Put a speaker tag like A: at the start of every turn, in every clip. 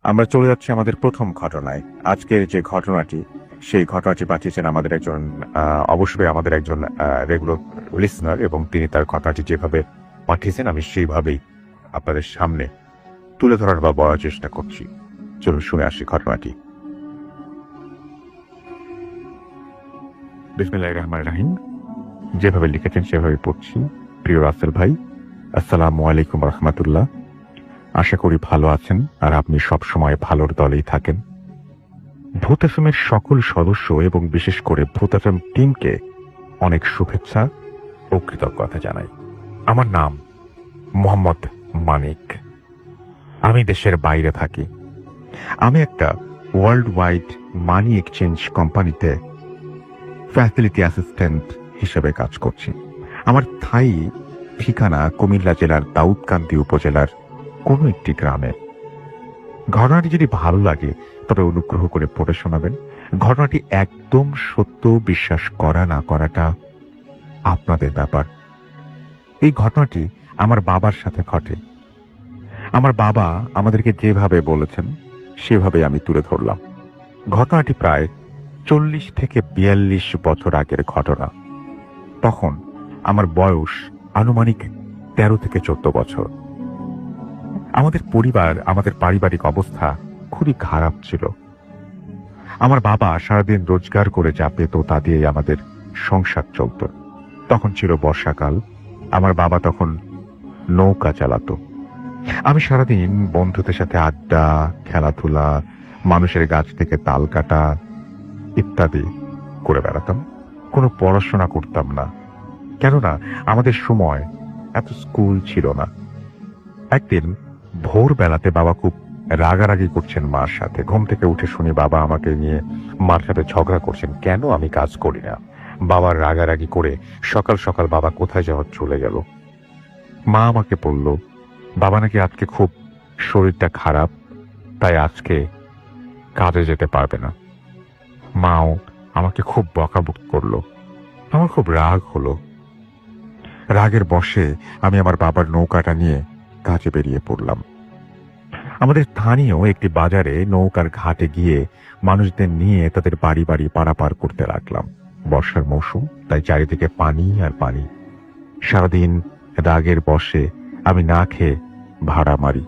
A: আমরা চলে যাচ্ছি আমাদের প্রথম ঘটনায়। আজকের যে ঘটনাটি, সেই ঘটনাটি পাঠিয়েছেন আমাদের একজন অবশ্যই আমাদের একজন রেগুলার লিসনার, এবং তিনি তার ঘটনাটি যেভাবে পাঠিয়েছেন আমি সেইভাবেই আপনাদের সামনে তুলে ধরার বা বলার চেষ্টা করছি। চলুন শুনে আসি ঘটনাটি। বিসমিল্লাহির রহমানির রহিম। যেভাবে লিখেছেন সেভাবে পড়ছি। প্রিয় রাসেল ভাই, আসসালামু আলাইকুম রহমতুল্লাহ। আশা করি ভালো আছেন আর আপনি সবসময় ভালোর দলেই থাকেন। ভূত এফএমের সকল সদস্য এবং বিশেষ করে ভূত এফএম টিমকে অনেক শুভেচ্ছা ও কৃতজ্ঞতা জানাই। আমার নাম মোহাম্মদ মানিক। আমি দেশের বাইরে থাকি। আমি একটা ওয়ার্ল্ড ওয়াইড মানি এক্সচেঞ্জ কোম্পানিতে ফ্যাসিলিটি অ্যাসিস্ট্যান্ট হিসেবে কাজ করছি। আমার স্থায়ী ঠিকানা কুমিল্লা জেলার দাউদকান্দি উপজেলার কোনো একটি গ্রামে। ঘটনাটি যদি ভালো লাগে তবে অনুগ্রহ করে পড়ে শোনাবেন। ঘটনাটি একদম সত্য, বিশ্বাস করা না করাটা আপনাদের ব্যাপার। এই ঘটনাটি আমার বাবার সাথে ঘটে। আমার বাবা আমাদেরকে যেভাবে বলেছেন সেভাবে আমি তুলে ধরলাম। ঘটনাটি প্রায় 40 থেকে 42 বছর আগের ঘটনা। তখন আমার বয়স আনুমানিক 13 থেকে 14 বছর। আমাদের পরিবার, আমাদের পারিবারিক অবস্থা খুবই খারাপ ছিল। আমার বাবা সারাদিন রোজগার করে যা পেত তা দিয়ে আমাদের সংসার চলত। তখন ছিল বর্ষাকাল। আমার বাবা তখন নৌকা চালাতো। আমি সারাদিন বন্ধুদের সাথে আড্ডা, খেলাধুলা, মানুষের গাছ থেকে তাল কাটা ইত্যাদি করে বেড়াতাম। কোনো পড়াশোনা করতাম না, কেননা আমাদের সময় এত স্কুল ছিল না। একদিন ভোরবেলাতে বাবা খুব রাগারাগি করছেন মার সাথে। ঘুম থেকে উঠে শুনি বাবা আমাকে নিয়ে মার সাথে ঝগড়া করছেন, কেন আমি কাজ করি না। বাবার রাগারাগি করে সকাল সকাল বাবা কোথায় যাওয়ার চলে গেল। মা আমাকে বলল বাবা নাকি আজকে খুব শরীরটা খারাপ, তাই আজকে কাজে যেতে পারবে না। মাও আমাকে খুব বকাবকি করলো। আমার খুব রাগ হলো। রাগের বশে আমি আমার বাবার নৌকাটা নিয়ে কাজে বেরিয়ে পড়লাম। আমাদের স্থানীয় একটি বাজারে নৌকার ঘাটে গিয়ে মানুষদের নিয়ে তাদের বাড়ি বাড়ি পারাপার করতে লাগলাম। বর্ষার মৌসুম, তাই চারিদিকে পানি আর পানি। সারাদিন রাগের বশে আমি না খেয়ে ভাড়া মারি,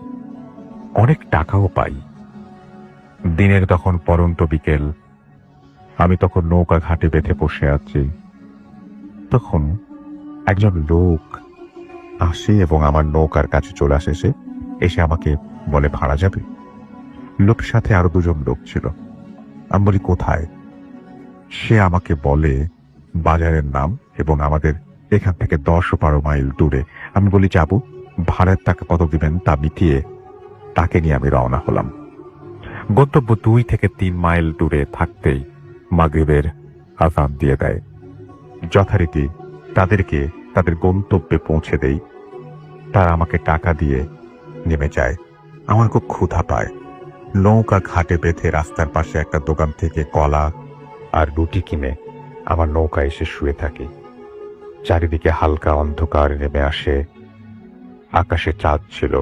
A: অনেক টাকাও পাই। দিনের তখন পরন্ত বিকেল। আমি তখন নৌকা ঘাটে বেঁধে বসে আছি। তখন একজন লোক আসে এবং আমার নৌকার কাছে চলে আসে। এসে আমাকে বলে ভাড়া যাবে। লোকের সাথে আরো দুজন লোক ছিল। আমি বলি কোথায়? সে আমাকে বলে বাজারের নাম এবং আমাদের এখান থেকে 10-12 মাইল দূরে। আমি বলি যাবো। ভাড়ার টাকা কত দিবেন তা মিটিয়ে তাকে নিয়ে আমি রওনা হলাম। গন্তব্য 2 থেকে 3 মাইল দূরে থাকতেই মাগরিবের আযান দিয়ে দেয়। যথারীতি তাদেরকে তাদের গন্তব্যে পৌঁছে দেই। তারা আমাকে টাকা দিয়ে নেমে যায়। আমার খুব ক্ষুধা পায়। নৌকা ঘাটে বেঁধে রাস্তার পাশে একটা দোকান থেকে কলা আর রুটি কিনে আমার নৌকা এসে শুয়ে থাকি। চারিদিকে হালকা অন্ধকার নেমে আসে। আকাশে চাঁদ ছিল।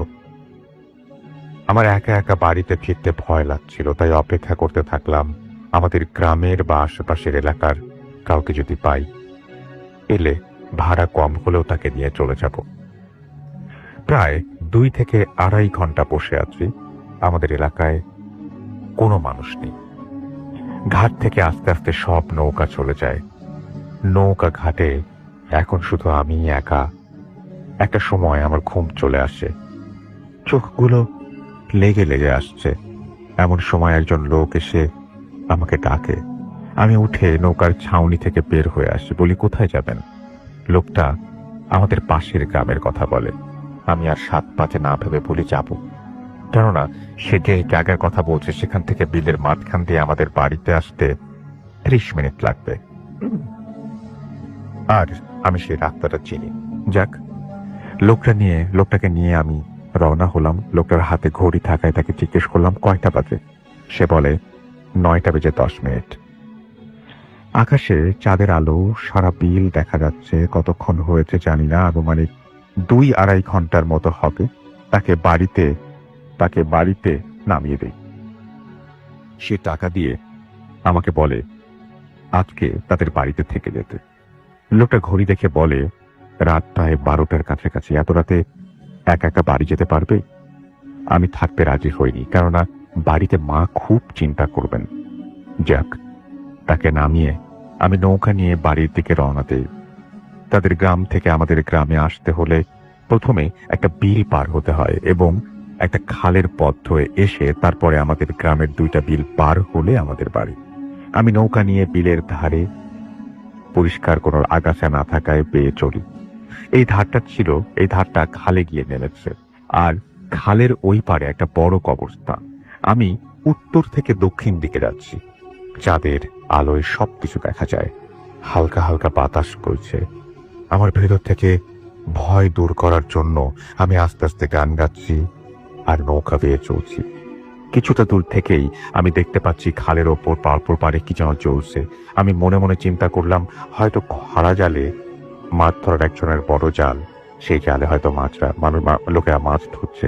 A: আমার একা একা বাড়িতে ফিরতে ভয় লাগছিল, তাই অপেক্ষা করতে থাকলাম আমাদের গ্রামের বা আশেপাশের এলাকার কাউকে যদি পাই, এলে ভাড়া কম হলেও তাকে নিয়ে চলে যাব। প্রায় 2 থেকে 2.5 ঘন্টা বসে আছি। আমাদের এলাকায় কোনো মানুষ নেই। ঘাট থেকে আস্তে আস্তে সব নৌকা চলে যায়। নৌকা ঘাটে এখন শুধু আমি একা। একটা সময় আমার ঘুম চলে আসে, চোখগুলো লেগে লেগে আসছে। এমন সময় একজন লোক এসে আমাকে ডাকে। আমি উঠে নৌকার ছাউনি থেকে বের হয়ে আসি। বলি কোথায় যাবেন? লোকটা আমাদের পাশের গ্রামের কথা বলে। আমি আর 7 না ভেবে বলি যাব, কেননা সে যে জায়গার কথা বলছে সেখান থেকে বিলের মাঝখান দিয়ে আমাদের বাড়িতে আসতে 30 মিনিট লাগবে, আর আমি সেই রাস্তাটা চিনি। যাক, লোকটাকে নিয়ে আমি রওনা হলাম। লোকটার হাতে ঘড়ি থাকায় তাকে জিজ্ঞেস করলাম কয়টা বাজে। সে বলে 9:10। আকাশে চাঁদের আলো, সারা বিল দেখা যাচ্ছে। কতক্ষণ হয়েছে জানি না, আনুমানিক 2-2.5 ঘন্টার মতো হবে। তাকে বাড়িতে নামিয়ে দেই। সে টাকা দিয়ে আমাকে বলে আজকে তাদের বাড়িতে থেকে যেতে। লোকটা ঘড়ি দেখে বলে, রাত প্রায় 12টার কাছাকাছি, এত রাতে একা একা বাড়ি যেতে পারবে? আমি থাকতে রাজি হইনি, কেননা বাড়িতে মা খুব চিন্তা করবেন। যাক, তাকে নামিয়ে আমি নৌকা নিয়ে বাড়ির দিকে রওনা দেই। তাদের গ্রাম থেকে আমাদের গ্রামে আসতে হলে প্রথমে একটা বিল পার হতে হয় এবং একটা খালের পথ হয়ে এসে তারপরে আমাদের গ্রামের 2টা বিল পার হলে আমাদের বাড়ি। আমি নৌকা নিয়ে বিলের ধারে পরিষ্কার কোনো আগাছা না থাকায় বেয়ে চলি। এই ধারটা খালে গিয়ে নেমেছে, আর খালের ওই পারে একটা বড় কবরস্থান। আমি উত্তর থেকে দক্ষিণ দিকে যাচ্ছি। চাঁদের আলোয় সবকিছু দেখা যায়। হালকা হালকা বাতাস বইছে। আমার ভেতর থেকে ভয় দূর করার জন্য আমি আস্তে আস্তে গান গাচ্ছি আর নৌকা বেয়ে চলছি। কিছুটা দূর থেকেই আমি দেখতে পাচ্ছি খালের ওপর পারে কি যেন চলছে। আমি মনে মনে চিন্তা করলাম, হয়তো খাড়া জালে মাছ ধরার একজনের বড় জাল, সেই জালে হয়তো লোকেরা মাছ ধরছে।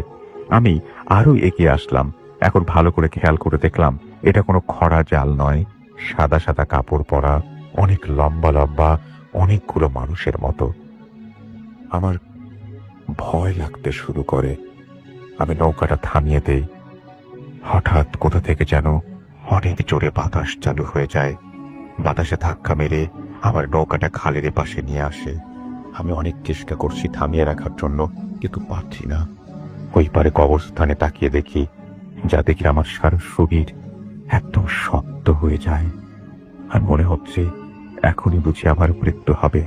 A: আমি আরো এগিয়ে আসলাম। এখন ভালো করে খেয়াল করে দেখলাম এটা কোনো খরা জাল নয়, সাদা সাদা কাপড় পরা অনেক লম্বা লম্বা অনেকগুলো মানুষের মতো। আমার ভয় লাগতে শুরু করে। আমি নৌকাটা থামিয়ে দেই। হঠাৎ কোথা থেকে যেন অনেক জোরে বাতাস চালু হয়ে যায়। বাতাসে ধাক্কা মেরে আমার নৌকাটা খালের পাশে নিয়ে আসে। আমি অনেক চেষ্টা করছি থামিয়ে রাখার জন্য, কিন্তু পারছি না। ওই পারে কবরস্থানে তাকিয়ে দেখি, যা দেখে আমার সারা শরীর একদম শক্ত হয়ে যায়। আর মনে হচ্ছে এখনই বুঝি আমার মৃত্যু হবে।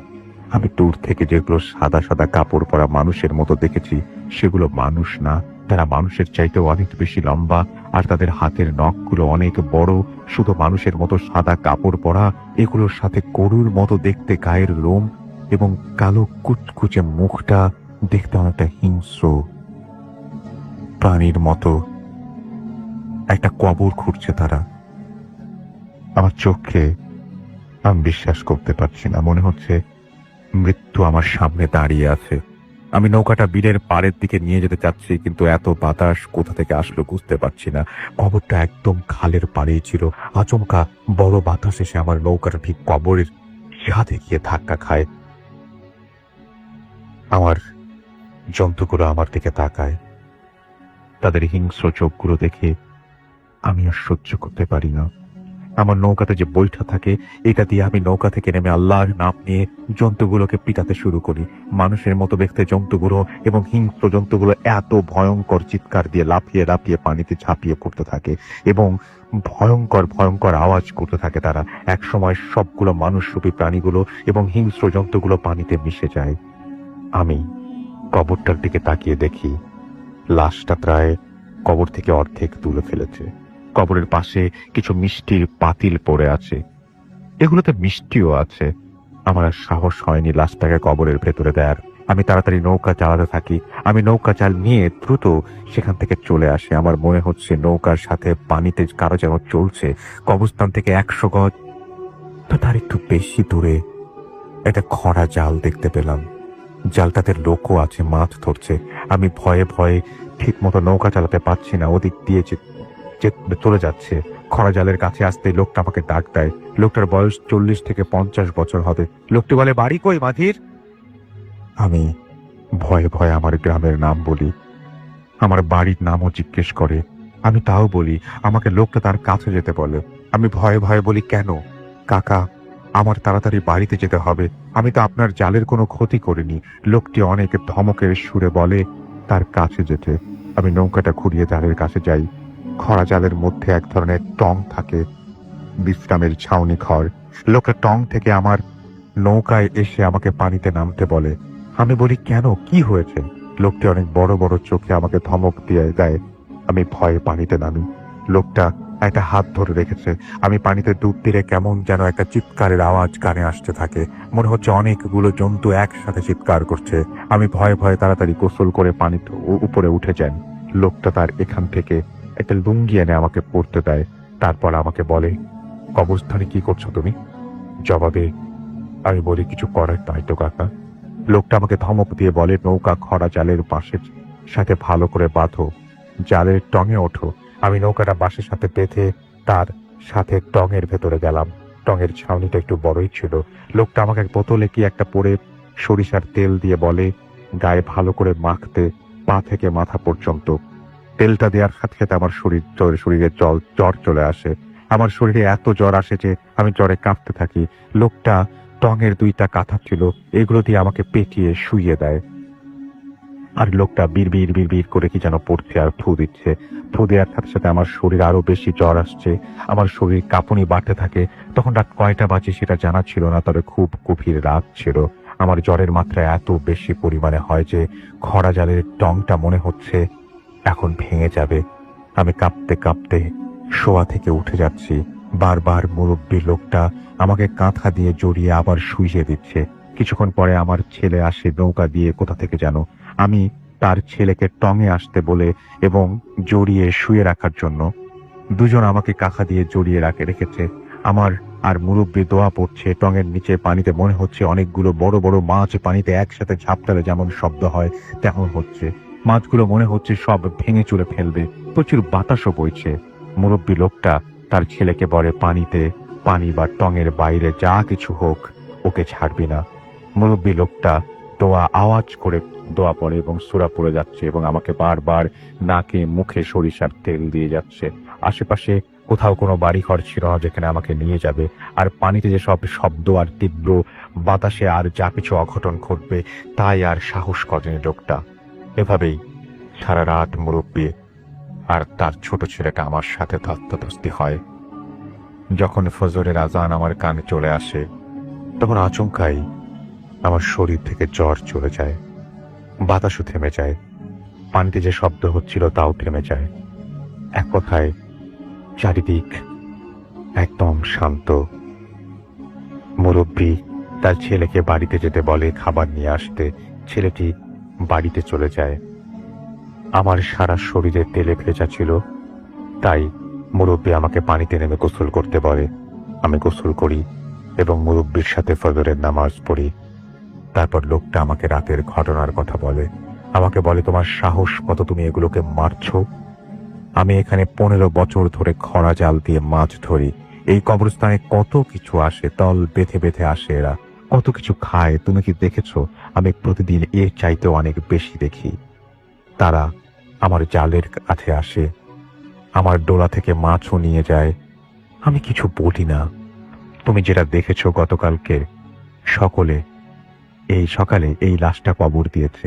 A: আমি দূর থেকে যেগুলো সাদা সাদা কাপড় পরা মানুষের মতো দেখেছি, সেগুলো মানুষ না, তারা মানুষের চাইতেও অনেক বেশি লম্বা, আর তাদের হাতের নখগুলো অনেক বড়। শুধু মানুষের মতো সাদা কাপড় পরা, এগুলোর সাথে গরুর মতো দেখতে গায়ের লোম এবং কালো কুচকুচে মুখটা দেখতে অনেকটা হিংস্র প্রাণীর মতো। একটা কবর খুঁড়ছে তারা। আমার চোখে আমি বিশ্বাস করতে পারছি না। মনে হচ্ছে মৃত্যু আমার সামনে দাঁড়িয়ে আছে। আমি নৌকাটা বিলের পাড়ের দিকে নিয়ে যেতে চাচ্ছি, কিন্তু এত বাতাস কোথা থেকে আসলো বুঝতে পারছি না। কবরটা একদম খালের পাড়েই ছিল। আচমকা বড় বাতাস এসে আমার নৌকাটা ঠিক কবরের ছাদে গিয়ে ধাক্কা খায়। আমার জন্তুগুলো আমার দিকে তাকায়। তাদের হিংস্র চোখগুলো দেখে আমি আর সহ্য করতে পারি না। আমার নৌকাতে যে বৈঠা থাকে, এটা দিয়ে আমি নৌকা থেকে নেমে আল্লাহর নাম নিয়ে জন্তুগুলোকে পিটাতে শুরু করি। মানুষের মতো দেখতে জন্তুগুলো এবং হিংস্র জন্তুগুলো এত ভয়ঙ্কর চিৎকার দিয়ে লাফিয়ে লাফিয়ে পানিতে ঝাঁপিয়ে পড়তে থাকে এবং ভয়ঙ্কর ভয়ঙ্কর আওয়াজ করতে থাকে। তারা একসময় সবগুলো মানুষরূপী প্রাণীগুলো এবং হিংস্র জন্তুগুলো পানিতে মিশে যায়। আমি কবরটার দিকে তাকিয়ে দেখি লাশটা প্রায় কবর থেকে অর্ধেক তুলে ফেলেছে। কবরের পাশে কিছু মিষ্টির পাতিল পড়ে আছে, এগুলোতে মিষ্টিও আছে। আমার আর সাহস হয়নি লাশটাকে কবরের ভেতরে দেয়ার। আমি তাড়াতাড়ি নৌকা চালাতে থাকি। আমি নৌকা চাল নিয়ে দ্রুত সেখান থেকে চলে আসি। আমার মনে হচ্ছে নৌকার সাথে পানিতে কারো যেন চলছে। কবরস্থান থেকে 100 গজ বা তার একটু বেশি দূরে একটা খরা জাল দেখতে পেলাম। জালটাতে লোকও আছে, মাছ ধরছে। আমি ভয়ে ভয়ে ঠিক মতো নৌকা চালাতে পারছি না। ওদিক দিয়ে চলে যাচ্ছে। খরা জালের কাছে আসতে লোকটা আমাকে ডাক দেয়। লোকটার বয়স 40 থেকে 50 বছর হবে। লোকটি বলে, বাড়ি কই মাঝির? আমি ভয়ে ভয়ে আমার গ্রামের নাম বলি। আমার বাড়ির নামও জিজ্ঞেস করে। আমি তাও বলি। আমাকে লোকটা তার কাছে যেতে বলে। আমি ভয়ে ভয়ে বলি, কেন কাকা, আমার তাড়াতাড়ি বাড়িতে যেতে হবে। আমি তো আপনার জালের কোনো ক্ষতি করিনি। লোকটি অনেক ধমকের সুরে বলে তার কাছে যেতে। আমি নৌকাটা ঘুরিয়ে জালের কাছে যাই। খরা জালের মধ্যে এক ধরনের টং থাকে, বিশ্রামের ছাউনি ঘর। লোকটা টং থেকে আমার নৌকায় এসে আমাকে পানিতে নামতে বলে। আমি বলি, কেন, কি হয়েছে? লোকটি অনেক বড় বড় চোখে আমাকে ধমক দিয়ে দেয়। আমি ভয়ে পানিতে নামি। লোকটা একটা হাত ধরে রেখেছে। আমি পানিতে ডুব দিলে কেমন যেন একটা চিৎকারের আওয়াজ কানে আসতে থাকে। মনে হচ্ছে অনেকগুলো জন্তু একসাথে চিৎকার করছে। আমি ভয়ে ভয়ে তাড়াতাড়ি গোসল করে পানিতে উপরে উঠে যান। লোকটা তার এখান থেকে একটা লুঙ্গি এনে আমাকে পরতে দেয়। তারপর আমাকে বলে, কবরস্থানে কি করছো তুমি? জবাবে আমি বলি, কিছু করার তাই তো কাকা। লোকটা আমাকে ধমক দিয়ে বলে, নৌকা খরা জালের বাঁশের সাথে ভালো করে বাঁধো, জালের টঙে ওঠো। আমি নৌকাটা বাঁশের সাথে বেঁধে তার সাথে টঙের ভেতরে গেলাম। টঙের ছাউনিটা একটু বড়ই ছিল। লোকটা আমাকে এক বোতলে কি একটা পরে সরিষার তেল দিয়ে বলে গায়ে ভালো করে মাখতে, পা থেকে মাথা পর্যন্ত। তেলটা দেওয়ার সাথে সাথে আমার শরীরে জ্বর চলে আসে। আমার শরীরে এত জ্বর আসে যে আমি জ্বরে কাঁপতে থাকি। লোকটা টঙের 2টা কাঁথা ছিল, এগুলো দিয়ে আমাকে পেটিয়ে শুইয়ে দেয়। আর লোকটা বিড় করে কি যেন পড়ছে আর ফু দিচ্ছে। ফু দেওয়ার সাথে সাথে আমার শরীর আরো বেশি জ্বর আসছে। আমার শরীর কাঁপুনি বাড়তে থাকে। তখন রাত কয়টা বাজে সেটা জানা ছিল না, তবে খুব গভীর রাত ছিল। আমার জ্বরের মাত্রা এত বেশি পরিমাণে হয় যে খরা জালের টংটা মনে হচ্ছে এখন ভেঙে যাবে। আমি কাঁপতে কাঁপতে শোয়া থেকে উঠে যাচ্ছি। বারবার মুরব্বী লোকটা আমাকে কাঁথা দিয়ে জড়িয়ে আবার শুইয়ে দিচ্ছে। কিছুক্ষণ পরে আমার ছেলে আসে নৌকা দিয়ে কোথা থেকে যেন। আমি তার ছেলেকে টঙে আসতে বলে এবং জড়িয়ে শুয়ে রাখার জন্য। দুজন আমাকে কাঁথা দিয়ে জড়িয়ে রেখেছে। আমার আর মুরব্বী দোয়া পড়ছে। টঙের নিচে পানিতে মনে হচ্ছে অনেকগুলো বড় বড় মাছ পানিতে একসাথে ঝাপটালে যেমন শব্দ হয় তেমন হচ্ছে। মাছগুলো মনে হচ্ছে সব ভেঙে চুরে ফেলবে। প্রচুর বাতাসও বইছে। মুরব্বী লোকটা তার ছেলেকে বলে পানি বা টঙের বাইরে যা কিছু হোক ওকে ছাড়বি না। মুরব্বী লোকটা আওয়াজ করে দোয়া পড়ে এবং সূরা পড়ে যাচ্ছে এবং আমাকে বারবার নাকে মুখে সরিষার তেল দিয়ে যাচ্ছে। আশেপাশে কোথাও কোনো বাড়িঘর ছিল না যেখানে আমাকে নিয়ে যাবে। আর পানিতে যে সব শব্দ আর তীব্র বাতাসে আর যা কিছু অঘটন ঘটবে তাই আর সাহস করেনি লোকটা। এভাবেই সারা রাত মুরব্বী আর তার ছোট ছেলেটা আমার সাথে ধস্তাধস্তি হয়। যখন ফজরের আজান আমার কানে চলে আসে তখন আচমকাই আমার শরীর থেকে জ্বর চলে যায়, বাতাসও থেমে যায়, পানিতে যে শব্দ হচ্ছিল তাও থেমে যায়। এক কথায় চারিদিক একদম শান্ত। মুরব্বী তার ছেলেকে বাড়িতে যেতে বলে খাবার নিয়ে আসতে। ছেলেটি বাড়িতে চলে যায়। আমার সারা শরীরে তেলে ভেজা ছিল, তাই মুরব্বী আমাকে পানিতে নেমে গোসল করতে বলে। আমি গোসল করি এবং মুরব্বীর সাথে ফজরের নামাজ পড়ি। তারপর লোকটা আমাকে রাতের ঘটনার কথা বলে। আমাকে বলে, তোমার সাহস কত, তুমি এগুলোকে মারছো? আমি এখানে 15 বছর ধরে খরা জাল দিয়ে মাছ ধরি। এই কবরস্থানে কত কিছু আসে, তল বেঁধে বেঁধে আসে, এরা কত কিছু খায়। তুমি কি দেখেছো? আমি প্রতিদিন এর চাইতেও অনেক বেশি দেখি। তারা আমার জালের কাছে আসে, আমার ডোলা থেকে মাছও নিয়ে যায়। আমি কিছু বলি না। তুমি যেটা দেখেছো গতকালকে সকালে এই লাশটা কবর দিয়েছে।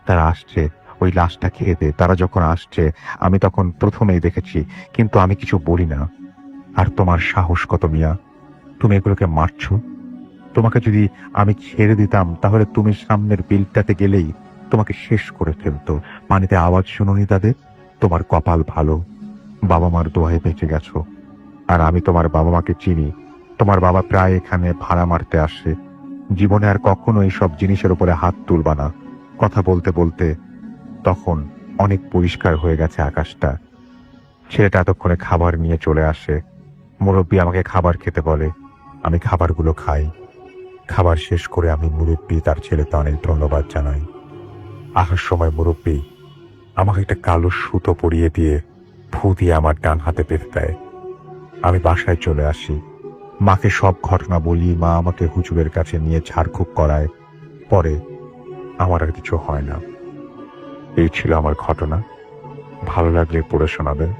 A: তারা আসছে ওই লাশটা খেতে। তারা যখন আসছে আমি তখন প্রথমেই দেখেছি, কিন্তু আমি কিছু বলি না। আর তোমার সাহস কত মিয়া, তুমি এগুলোকে মারছো? তোমাকে যদি আমি ছেড়ে দিতাম তাহলে তুমি সামনের বিলটাতে গেলেই তোমাকে শেষ করে ফেলতো। পানিতে আওয়াজ শুনোনি তাদের? তোমার কপাল ভালো, বাবা মার দোয়ায় বেঁচে গেছো। আর আমি তোমার বাবা মাকে চিনি। তোমার বাবা প্রায় এখানে ভাড়া মারতে আসে। জীবনে আর কখনো এইসব জিনিসের উপরে হাত তুলবা না। কথা বলতে বলতে তখন অনেক পরিষ্কার হয়ে গেছে আকাশটা। ছেলেটা এতক্ষণে খাবার নিয়ে চলে আসে। মুরব্বী আমাকে খাবার খেতে বলে। আমি খাবারগুলো খাই। খাবার শেষ করে আমি মুরব্বী তার ছেলেকে অনেক ধন্যবাদ জানাই। আসার সময় মুরব্বী আমাকে একটা কালো সুতো পরিয়ে দিয়ে ফু দিয়ে আমার ডান হাতে বেঁধে দেয়। আমি বাসায় চলে আসি। মাকে সব ঘটনা বলি। মা আমাকে হুজুরের কাছে নিয়ে ঝাড়ফুঁক করায়। পরে আমার আর কিছু হয় না। এই ছিল আমার ঘটনা। ভালো লাগলে পড়ে শোনাবেন।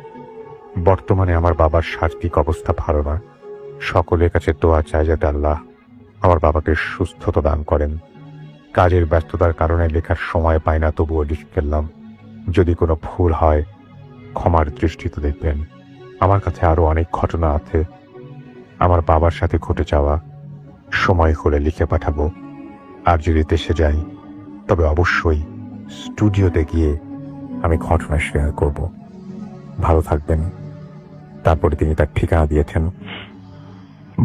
A: বর্তমানে আমার বাবার শারীরিক অবস্থা ভালো না। সকলের কাছে দোয়া চাই যাতে আল্লাহ আমার বাবাকে সুস্থতা দান করেন। কাজের ব্যস্ততার কারণে লেখার সময় পাই না, তবুও লিখে ফেললাম। যদি কোনো ভুল হয় ক্ষমার দৃষ্টিতে দেখবেন। আমার কাছে আরো অনেক ঘটনা আছে আমার বাবার সাথে ঘটে যাওয়া। সময় হলে লিখে পাঠাবো। আর যদি দেশে যাই তবে অবশ্যই স্টুডিওতে গিয়ে আমি ঘটনা শেয়ার করব। ভালো থাকবেন। তারপরে তিনি তার ঠিকানা দিয়েছেন।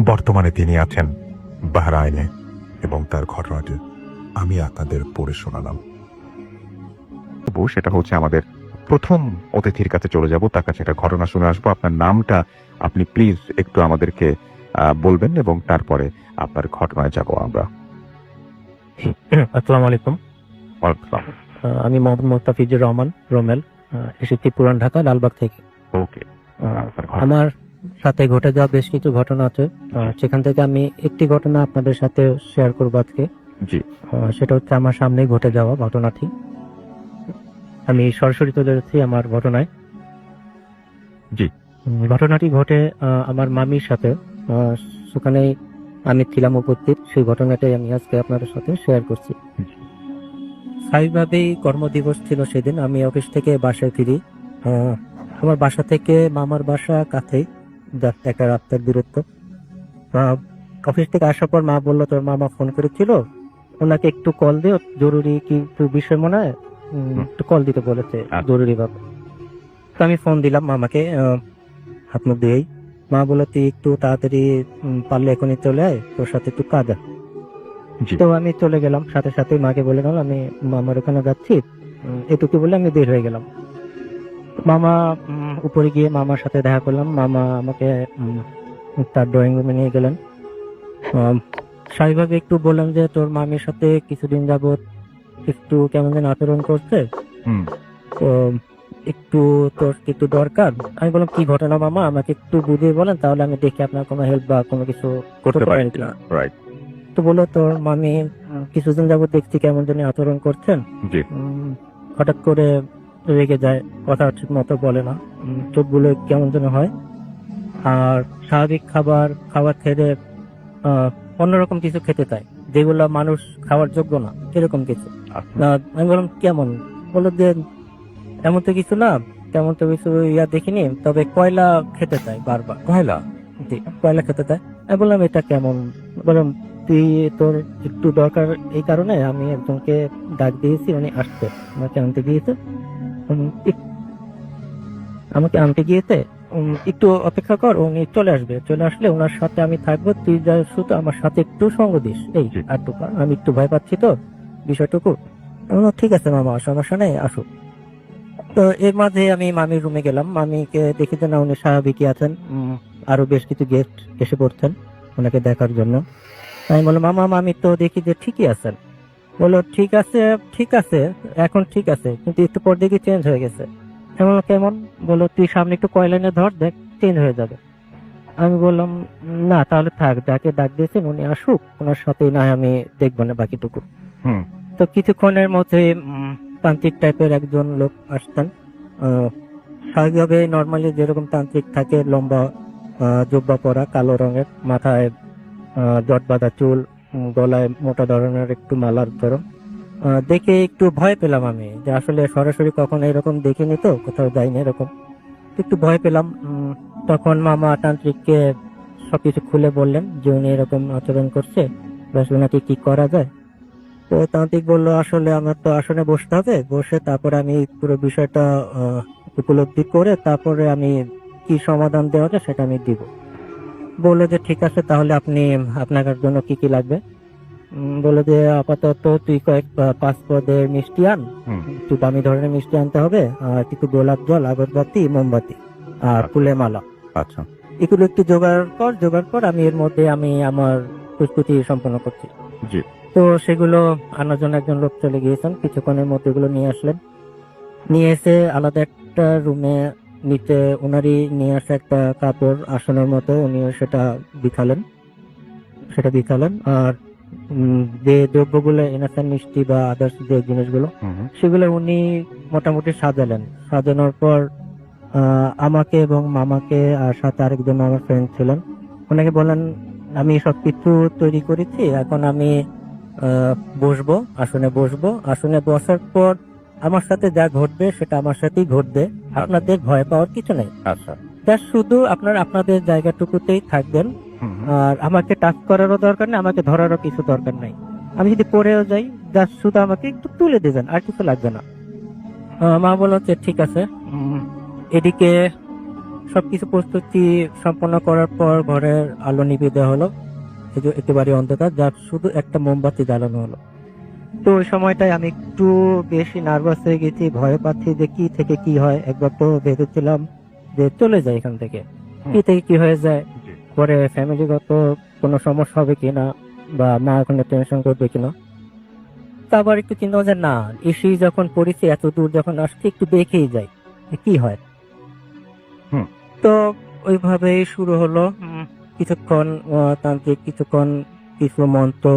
A: বর্তমানে তিনি আছেন বাহরাইনে এবং তার ঘটনাটি আমি আপনাদের পড়ে শোনালাম। সেটা হচ্ছে আমাদের প্রথম অতিথির কাছে চলে যাব, তার কাছে একটা ঘটনা শুনে আসবো। আপনার নামটা আপনি প্লিজ একটু আমাদেরকে বলবেন এবং তারপরে আপনার ঘটনায় যাব আমরা।
B: আসসালামু আলাইকুম। আমি মোহাম্মদ মোস্তাফিজুর রহমান রোমেল, এসেছি পুরান ঢাকা লালবাগ থেকে।
A: ওকে।
B: আমার সাথে ঘটে যাওয়া বেশ কিছু ঘটনা আছে। সেখান থেকে আমি একটি ঘটনা আপনাদের সাথে শেয়ার করবো আজকে।
A: জি।
B: সেটা হচ্ছে আমার সামনেই ঘটে যাওয়া ঘটনাটি। আমি সরাসরি চলে যাচ্ছি আমার ঘটনায়।
A: জি।
B: ঘটনাটি ঘটে আমার মামির সাথে। সেখানে আমি ছিলাম উপস্থিত, সেই ঘটনাটাই আমি আজকে আপনাদের সাথে শেয়ার করছি। স্বাভাবিকভাবেই কর্মদিবস ছিল সেদিন। আমি অফিস থেকে বাসায় ফিরি। আমার বাসা থেকে মামার বাসা কাছেই, জাস্ট একটা রাস্তার দূরত্ব। অফিস থেকে আসার পর মা বললো তোর মামা ফোন করেছিল, ওনাকে একটু কল দিও, জরুরি কিছু বিষয় মনে হয়, একটু কল দিতে বলেছে, জরুরি ভাবে। তো আমি ফোন দিলাম মামাকে, আপনার দিয়েই। মা বললো তুই একটু তাড়াতাড়ি পারলে এখনই চলে আয়, তোর সাথে একটু কাজ আছে।
A: জি।
B: তো আমি চলে গেলাম, সাথে সাথে মাকে বলে গেলাম আমি মামার ওখানে যাচ্ছি। এটুকু বলে আমি বের হয়ে গেলাম। মামা উপরে গিয়ে মামার সাথে দেখা করলাম। মামা আমাকে তার ড্রয়িং রুমে নিয়ে গেলেন। স্বাভাবিকভাবে একটু বললাম যে তোর মামির সাথে কিছুদিন যাবত একটু কেমন যেন আচরণ করছে, তো একটু তোর একটু দরকার। আমি বললাম কি ঘটনা মামা, আমাকে একটু বুঝিয়ে বলেন, তাহলে আমি দেখি আপনার কোনো হেল্প বা কোনো কিছু করতে পারেন কিনা।
A: রাইট।
B: তো বললো তোর মামি কিছুদিন যাবত দেখছি কেমন যেন আচরণ করছেন,
A: জি।
B: হঠাৎ করে রেগে যায়, কথা ঠিক মতো বলে না, চোখগুলো কেমন যেন হয়, আর স্বাভাবিক খাবার খেলে অন্যরকম কিছু খেতে চায়, যেগুলো মানুষ খাওয়ার যোগ্য না, এরকম কিছু। আমি বললাম কেমন? বললো যে এমন তো কিছু না, তেমন তো কিছু দেখিনি, তবে কয়লা খেতে চায় বারবার।
A: কয়লা?
B: জি, কয়লা খেতে চায়। আমি বললাম এটা কেমন? বললাম তুই তোর একটু দরকার, এই কারণে আমি একজনকে ডাক দিয়েছি, উনি আসছে, আমাকে আনতে গিয়েছে। আমাকে আনতে গিয়েছে, একটু অপেক্ষা কর, উনি চলে আসবে, চলে আসলে ওনার সাথে আমি থাকবো, তুই যা শুধু আমার সাথে একটু সঙ্গ দিস, এই আরটুকু, আমি একটু ভয় পাচ্ছি তো বিষয়টুকু। ঠিক আছে মামা, সমস্যা নেই, আসুক। তো এর মাঝে আমি মামির রুমে গেলাম, মামিকে দেখি যে না উনি স্বাভাবিকই আছেন, আরো বেশ কিছু গেস্ট এসে পড়ছেন ওনাকে দেখার জন্য। আমি বললাম মামা মামি তো দেখি যে ঠিকই আছেন। বললো ঠিক আছে, ঠিক আছে, এখন ঠিক আছে, কিন্তু একটু পর দেখি চেঞ্জ হয়ে গেছে। আমি বললাম কেমন? বললো তুই সামনে একটু কয়লা এনে ধর, দেখ চেঞ্জ হয়ে যাবে। আমি বললাম না তাহলে থাক, যাকে ডাক দিয়েছেন উনি আসুক, ওনার সাথেই না হয় আমি দেখবো না বাকিটুকু। তো কিছুক্ষণের মধ্যে তান্ত্রিক টাইপের একজন লোক আসতেন। স্বাভাবিকভাবে নর্মালি যেরকম তান্ত্রিক থাকে, লম্বা জুব্বা পরা, কালো রঙের, মাথায় জট বাঁধা চুল, গলায় মোটা ধরনের একটু মালার ধরন। দেখে একটু ভয় পেলাম আমি, যে আসলে সরাসরি কখনো এরকম দেখিনি, তো কোথাও যাইনি এরকম, একটু ভয় পেলাম। তখন মামা তান্ত্রিককে সবকিছু খুলে বললেন যে উনি এরকম আচরণ করছে, ব্যাস ওনাকে কি করা যায়। তো তান্ত্রিক বললো আসলে আমার তো আসনে বসতে হবে, বসে তারপরে আমি পুরো বিষয়টা উপলব্ধি করে তারপরে আমি কি সমাধান দেওয়া যায় সেটা আমি দিব। বললো যে ঠিক আছে, তাহলে আপনি আপনার জন্য কি কি লাগবে? বললো যে আপাতত তুই কয়েক 5 পদের মিষ্টি আন, একটু দামি ধরনের মিষ্টি আনতে হবে, আর কিছু গোলাপ জল, আগরবাতি, মোমবাতি আর ফুলের মালা।
A: আচ্ছা।
B: এগুলো একটু জোগাড় কর, আমি এর মধ্যে আমি আমার প্রস্তুতি সম্পন্ন করছি।
A: জি।
B: তো সেগুলো আনার জন্য একজন লোক চলে গিয়েছেন, কিছুক্ষণের মধ্যে এগুলো নিয়ে আসলেন। নিয়ে এসে আলাদা একটা রুমে নিচে ওনারই নিয়ে আসা একটা কাপড় আসনের মতো উনি সেটা বিছালেন। আর যে দ্রব্যগুলো এনেছেন, মিষ্টি বা আদার্স যে জিনিসগুলো, সেগুলো উনি মোটামুটি সাজালেন। সাজানোর পর আমাকে এবং মামাকে, আর সাথে আরেকজন আমার ফ্রেন্ড ছিলেন, ওনাকে বললেন আমি সবকিছু তৈরি করেছি, এখন আমি আসনে বসবো। আসনে বসার পর আমার সাথে যা ঘটবে সেটা আমার সাথেই ঘটবে, আপনাদের ভয় পাওয়ার কিছু নেই।
A: আচ্ছা।
B: জাস্ট শুধু আপনাদের জায়গাটুকুতেই থাকবেন, আর আমাকে টাচ করারও দরকার নেই, আমাকে ধরারও কিছু দরকার নাই। আমি যদি পড়েও যাই, জাস্ট শুধু আমাকে একটু তুলে দেবেন, আর কিছু লাগবে না। মা বলল যে ঠিক আছে। এদিকে সবকিছু প্রস্তুতি সম্পন্ন করার পর ঘরের আলো নিভিয়ে দেওয়া হলো, একেবারে অন্ধকার, যা শুধু একটা মোমবাতি জ্বালানো হলো। তো ওই সময়টায় আমি একটু বেশি নার্ভাস হয়ে গেছি, ভয় পাচ্ছি যে কি থেকে কি হয়। একবার তো ভেবেছিলাম যে চলে যায় এখান থেকে, কি থেকে কি হয়ে যায়, পরে ফ্যামিলিগত কোনো সমস্যা হবে কিনা, বা মা ওখানে টেনশন করবে কিনা। তারপর একটু চিন্তা যে না, এসে যখন পড়েছি, এত দূর যখন আসছি, একটু দেখেই যাই কি হয়। তো ওইভাবেই শুরু হলো। কিছুক্ষণ তান্ত্রিক কিছুক্ষণ কিছু মন্ত্র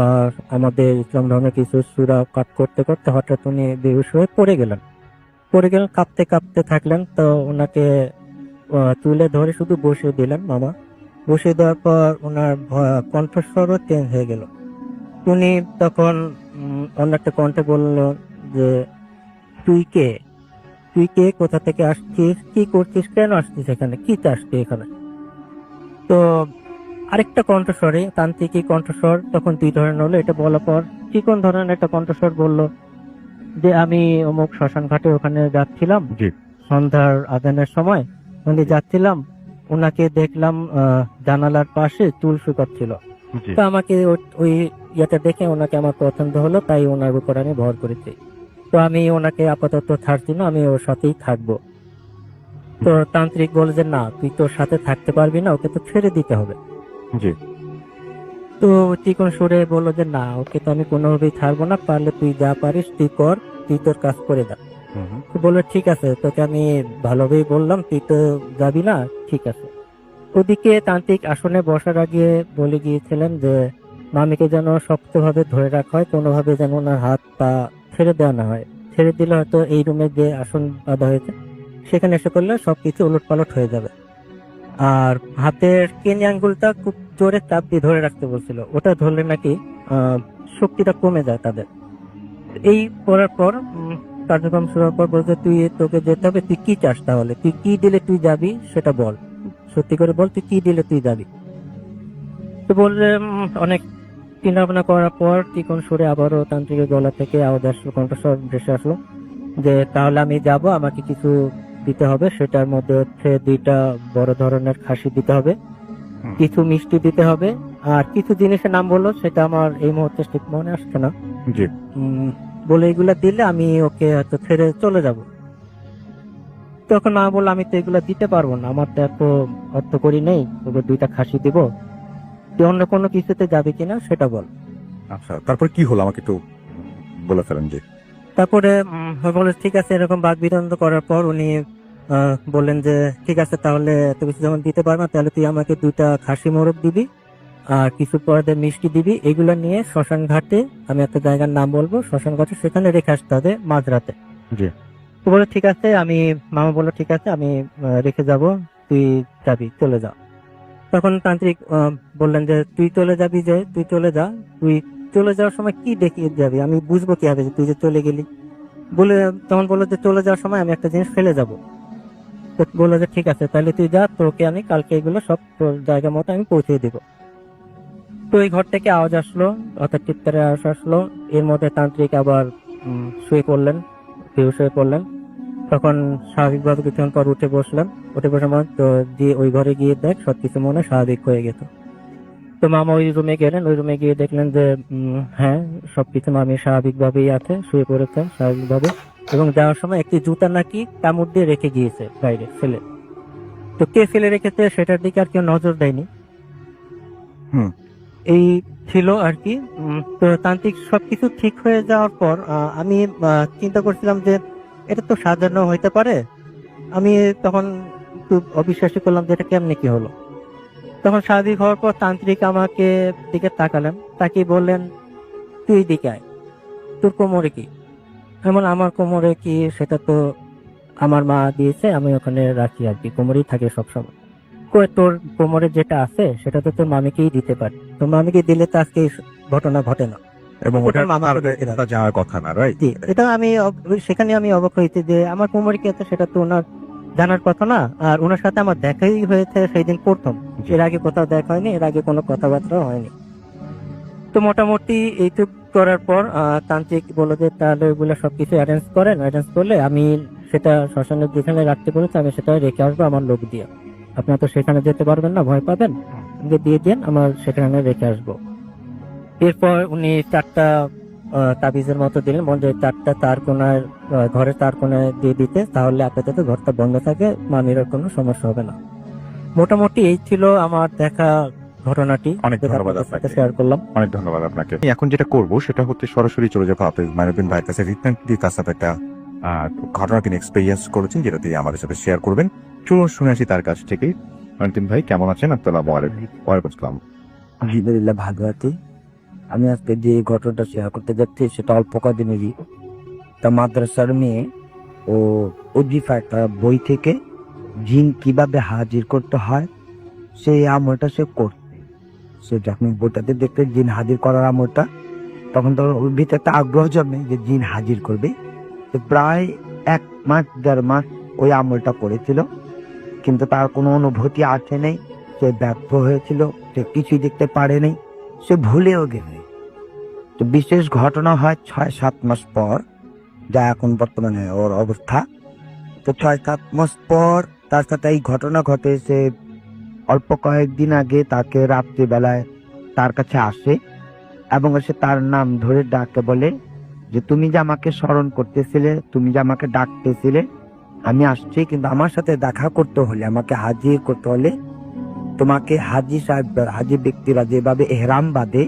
B: আর আমাদের ইসলাম ধর্মের কিছু সূরা পাঠ করতে করতে হঠাৎ উনি বেহুশ হয়ে পড়ে গেলেন, কাঁপতে কাঁপতে থাকলেন। তো ওনাকে তুলে ধরে শুধু বসিয়ে দিলেন মামা। বসিয়ে দেওয়ার পর ওনার কণ্ঠস্বরও চেঞ্জ হয়ে গেল। উনি তখন অন্য একটা কণ্ঠে বলল যে, তুই কে? তুই কে? কোথা থেকে আসছিস? কি করছিস? কেন আসছিস এখানে? কি চাস তুই এখানে? তো আরেকটা কণ্ঠস্বরে, তান্ত্রিকই কণ্ঠস্বর তখন দুই ধরনের হলো। এটা বলার পর চিকন ধরনের একটা কণ্ঠস্বর বলল যে, আমি অমুক শ্মশান ঘাটে ওখানে যাচ্ছিলাম
A: জি
B: সন্ধ্যার আজানের সময়। ওখানে যাচ্ছিলাম, ওনাকে দেখলাম জানালার পাশে চুল শুকাচ্ছিল।
A: জি
B: তো আমাকে ওই ইয়েটা দেখে ওনাকে আমার পছন্দ হলো, তাই ওনার উপর আমি ভর করেছি। তো আমি ওনাকে আপাতত ছাড়ছি না, আমি ওর সাথেই থাকবো। তো তান্ত্রিক বলে যে, না, তুই তোর সাথে থাকতে পারবি না, ওকে তো ছেড়ে দিতে হবে।
A: জি
B: তো চিকন সুরে বললো যে, না, ওকে তো আমি কোনোভাবেই ছাড়বো না, পারলে তুই যা পারিস তুই কর, তুই তোর কাজ করে যা। তো বললো, ঠিক আছে, তোকে আমি ভালোভাবেই বললাম, তুই তো যাবি না, ঠিক আছে। ওদিকে তান্ত্রিক আসনে বসার আগে বলে গিয়েছিলেন যে, মামিকে যেন শক্তভাবে ধরে রাখা হয়, কোনোভাবে যেন ওনার হাত পা ছেড়ে দেওয়া না হয়। ছেড়ে দিলে হয়তো এই রুমে যে আসন বাঁধা হয়েছে সেখানে এসে পড়লে সবকিছু উলটপালট হয়ে যাবে। আর হাতের কেনি আঙ্গুলটা খুব জোরে চাপ দিয়ে ধরে রাখতে বলছিল, ওটা ধরলে নাকি শক্তিটা কমে যায় তাদের। এই করার পর কার্যক্রম শুরু হওয়ার পর বলছে, তোকে যেতে হবে, তুই কি চাস, তাহলে তুই কি দিলে তুই যাবি সেটা বল, সত্যি করে বল, তুই কি দিলে তুই যাবি। তো বললে অনেক চিন্তা ভাবনা করার পর চিকন সুরে আবারও তান্ত্রিকের গলা থেকে আওয়াজ আসলো, কণ্ঠস্বর ভেসে আসলো যে, তাহলে আমি যাব, আমাকে কিছু দিতে হবে। সেটার মধ্যে হচ্ছে 2টা বড় ধরনের খাসি দিতে হবে, কিছু মিষ্টি দিতে হবে, আর কিছু জিনিসের নাম বললো, সেটা আমার এই মুহূর্তে ঠিক মনে আসছে না।
A: জি
B: বলে এগুলা দিলে আমি ওকে হয়তো ছেড়ে চলে যাব। তখন মা বললো, আমি তো এগুলা দিতে পারবো না, আমার তো এত অর্থ করি নেই, তোকে 2টা খাসি দিব, তুই অন্য কোনো কিছুতে যাবি কিনা সেটা বল।
A: আচ্ছা, তারপর কি হলো আমাকে একটু বলে ফেলেন। জি
B: তারপরে বলে, ঠিক আছে। এরকম বাদ বিতন্ড করার পর উনি বললেন যে, ঠিক আছে, তাহলে এত কিছু যখন দিতে পারবো না, তাহলে তুই আমাকে 2টা খাসি মোরগ দিবি আর কিছু পরে মিষ্টি দিবি। এগুলো নিয়ে শ্মশান ঘাটে, আমি একটা জায়গার নাম বলবো, শ্মশান ঘাটে, সেখানে রেখে আসতে হবে মাঝরাতে।
A: জি
B: তো বলে, ঠিক আছে। মামা বললো, ঠিক আছে, আমি রেখে যাব, তুই যাবি, চলে যা। তখন তান্ত্রিক বললেন যে, তুই চলে যাবি, যে তুই চলে যা, তুই চলে যাওয়ার সময় কি দেখিয়ে যাবি, আমি বুঝবো কিভাবে যে তুই যে চলে গেলি। বলে তখন বললো যে, চলে যাওয়ার সময় আমি একটা জিনিস ফেলে যাব। তো বললো যে, ঠিক আছে, তাহলে তুই যা, তোকে আমি কালকে এগুলো সব তোর জায়গা মতো আমি পৌঁছে দিব। তো এই ঘর থেকে আওয়াজ আসলো, অর্থাৎ চিৎকারের আওয়াজ আসলো। এর মধ্যে তান্ত্রিক আবার শুয়ে পড়লেন, বেহুশ হয়ে পড়লেন। তখন স্বাভাবিকভাবে কিছুক্ষণ পর উঠে বসলাম। উঠে বসে তো যে ওই ঘরে গিয়ে দেখ সবকিছু মনে হয় স্বাভাবিক হয়ে গেছে। তো মামা ওই রুমে গেলেন, ওই রুমে গিয়ে দেখলেন যে হ্যাঁ, সবকিছু মামি স্বাভাবিকভাবেই আছে, শুয়ে পড়েছে স্বাভাবিকভাবে। এবং যাওয়ার সময় একটি জুতা নাকি কামড় দিয়ে রেখে গিয়েছে বাইরে ফেলে। তো কে ফেলে রেখেছে সেটার দিকে আর কেউ নজর দেয়নি।
A: হুম
B: এই ছিল আর কি। তো তান্ত্রিক সবকিছু ঠিক হয়ে যাওয়ার পর আমি চিন্তা করছিলাম যে এটা তো সাজানো হইতে পারে। আমি তখন একটু অবিশ্বাসী করলাম যে এটা কেমনে কি হলো। তখন স্বাভাবিক হওয়ার পর তান্ত্রিক আমাকে দিকে তাকালেন, তাকিয়ে বললেন, তুই দিকে আয়, তোর কোমরে কি? এমন আমার কোমরে কি, সেটা তো আমার মা দিয়েছে, আমি ওখানে রাখি আর কি, কোমরেই থাকে সবসময়। কই, তোর কোমরে যেটা আছে সেটা তো তোর মামিকেই দিতে পারি, তোর মামিকে দিলে তো আজকে এই ঘটনা ঘটে না।
A: এবং
B: ওটা
A: ওটা
B: মামাকে
A: আর
B: রেখে দাও।
A: এটা যাওয়ার কথা না, রাইট?
B: জি, এটা আমি সেখানে আমি অবাক হয়েছি যে আমার কোমরে কি আছে সেটা তো ওনার জানার কথা না। আর ওনার সাথে আমার দেখাই হয়েছে সেই দিন প্রথম,
A: জি।
B: এর আগে কোথাও দেখা হয়নি, এর আগে কোনো কথাবার্তা হয়নি। তো মোটামুটি এইটুক করার পর তান্ত্রিক বললো যে, তাহলে ওইগুলো সবকিছু অ্যারেঞ্জ করেন, অ্যারেঞ্জ করলে আমি সেটা শ্মশানের যেখানে রাখতে বলেছি আমি সেটা রেখে আসবো আমার লোক দিয়ে। আপনারা তো সেখানে যেতে পারবেন না, ভয় পাবেন, আমাকে দিয়ে দেন, আমার সেখানে রেখে আসবো। এরপর উনি 4টা তাবিজের মতো দিলেন, বললেন যে 4টা তার কোনায়, ঘরের তার কোনায় দিয়ে দিতে, তাহলে আপাতত ঘরটা বন্ধ থাকে, মামির আর কোনো সমস্যা হবে না। মোটামুটি এই ছিল আমার দেখা ঘটনাটি,
A: অনেক
B: যেটা
A: ধন্যবাদ
B: আপনাদের সাথে
A: আপনাকে।
B: শেয়ার করলাম।
A: অনেক ধন্যবাদ আপনাকে। আমি এখন যেটা করব সেটা হচ্ছে সরাসরি চলে যাবো হাফেজ মাইনুদ্দিন ভাইয়ের কাছে, রিসেন্টলি তার সাথে একটা ঘটনা তিনি এক্সপেরিয়েন্স করেছেন, যেটা তিনি আমাদের সাথে শেয়ার করবেন। চলুন শুনে আসি তার কাছ থেকে। অন্তিম ভাই কেমন আছেন? আসসালামু আলাইকুম। ওয়ালাইকুম আসসালাম।
C: আলহামদুলিল্লাহ ভালো আছি। আমি আজকে যে ঘটনাটা শেয়ার করতে যাচ্ছি সেটা অল্প কদিনেরই। তা মাদ্রাসার মেয়ে ও উজিফা একটা বই থেকে জিন কিভাবে হাজির করতে হয় সেই আমলটা সে করছে। সে যখন বইটাতে দেখতে জিন হাজির করার আমলটা, তখন তো ওর ভিতরে একটা আগ্রহ জন্মে যে জিন হাজির করবে। তো প্রায় 1 মাস 1.5 মাস ওই আমলটা করেছিল, কিন্তু তার কোনো অনুভূতি আসে নাই। সে ব্যর্থ হয়েছিল, সে কিছুই দেখতে পারেনি, সে ভুলেও গেছে। তো বিশেষ ঘটনা হয় 6-7 মাস পর, যা এখন বর্তমানে ওর অবস্থা। তো 6-7 মাস পর তার সাথে এই ঘটনা ঘটে। সে অল্প কয়েকদিন আগে তাকে রাত্রিবেলায় তার কাছে আসে এবং সে তার নাম ধরে ডাকে, বলে যে তুমি যে আমাকে স্মরণ করতেছিলে, তুমি যে আমাকে ডাকতেছিলে, আমি আসছি, কিন্তু আমার সাথে দেখা করতে হলে, আমাকে হাজির করতে হলে তোমাকে হাজি সাহেব, হাজি ব্যক্তিরা যেভাবে এহরাম বাঁধে,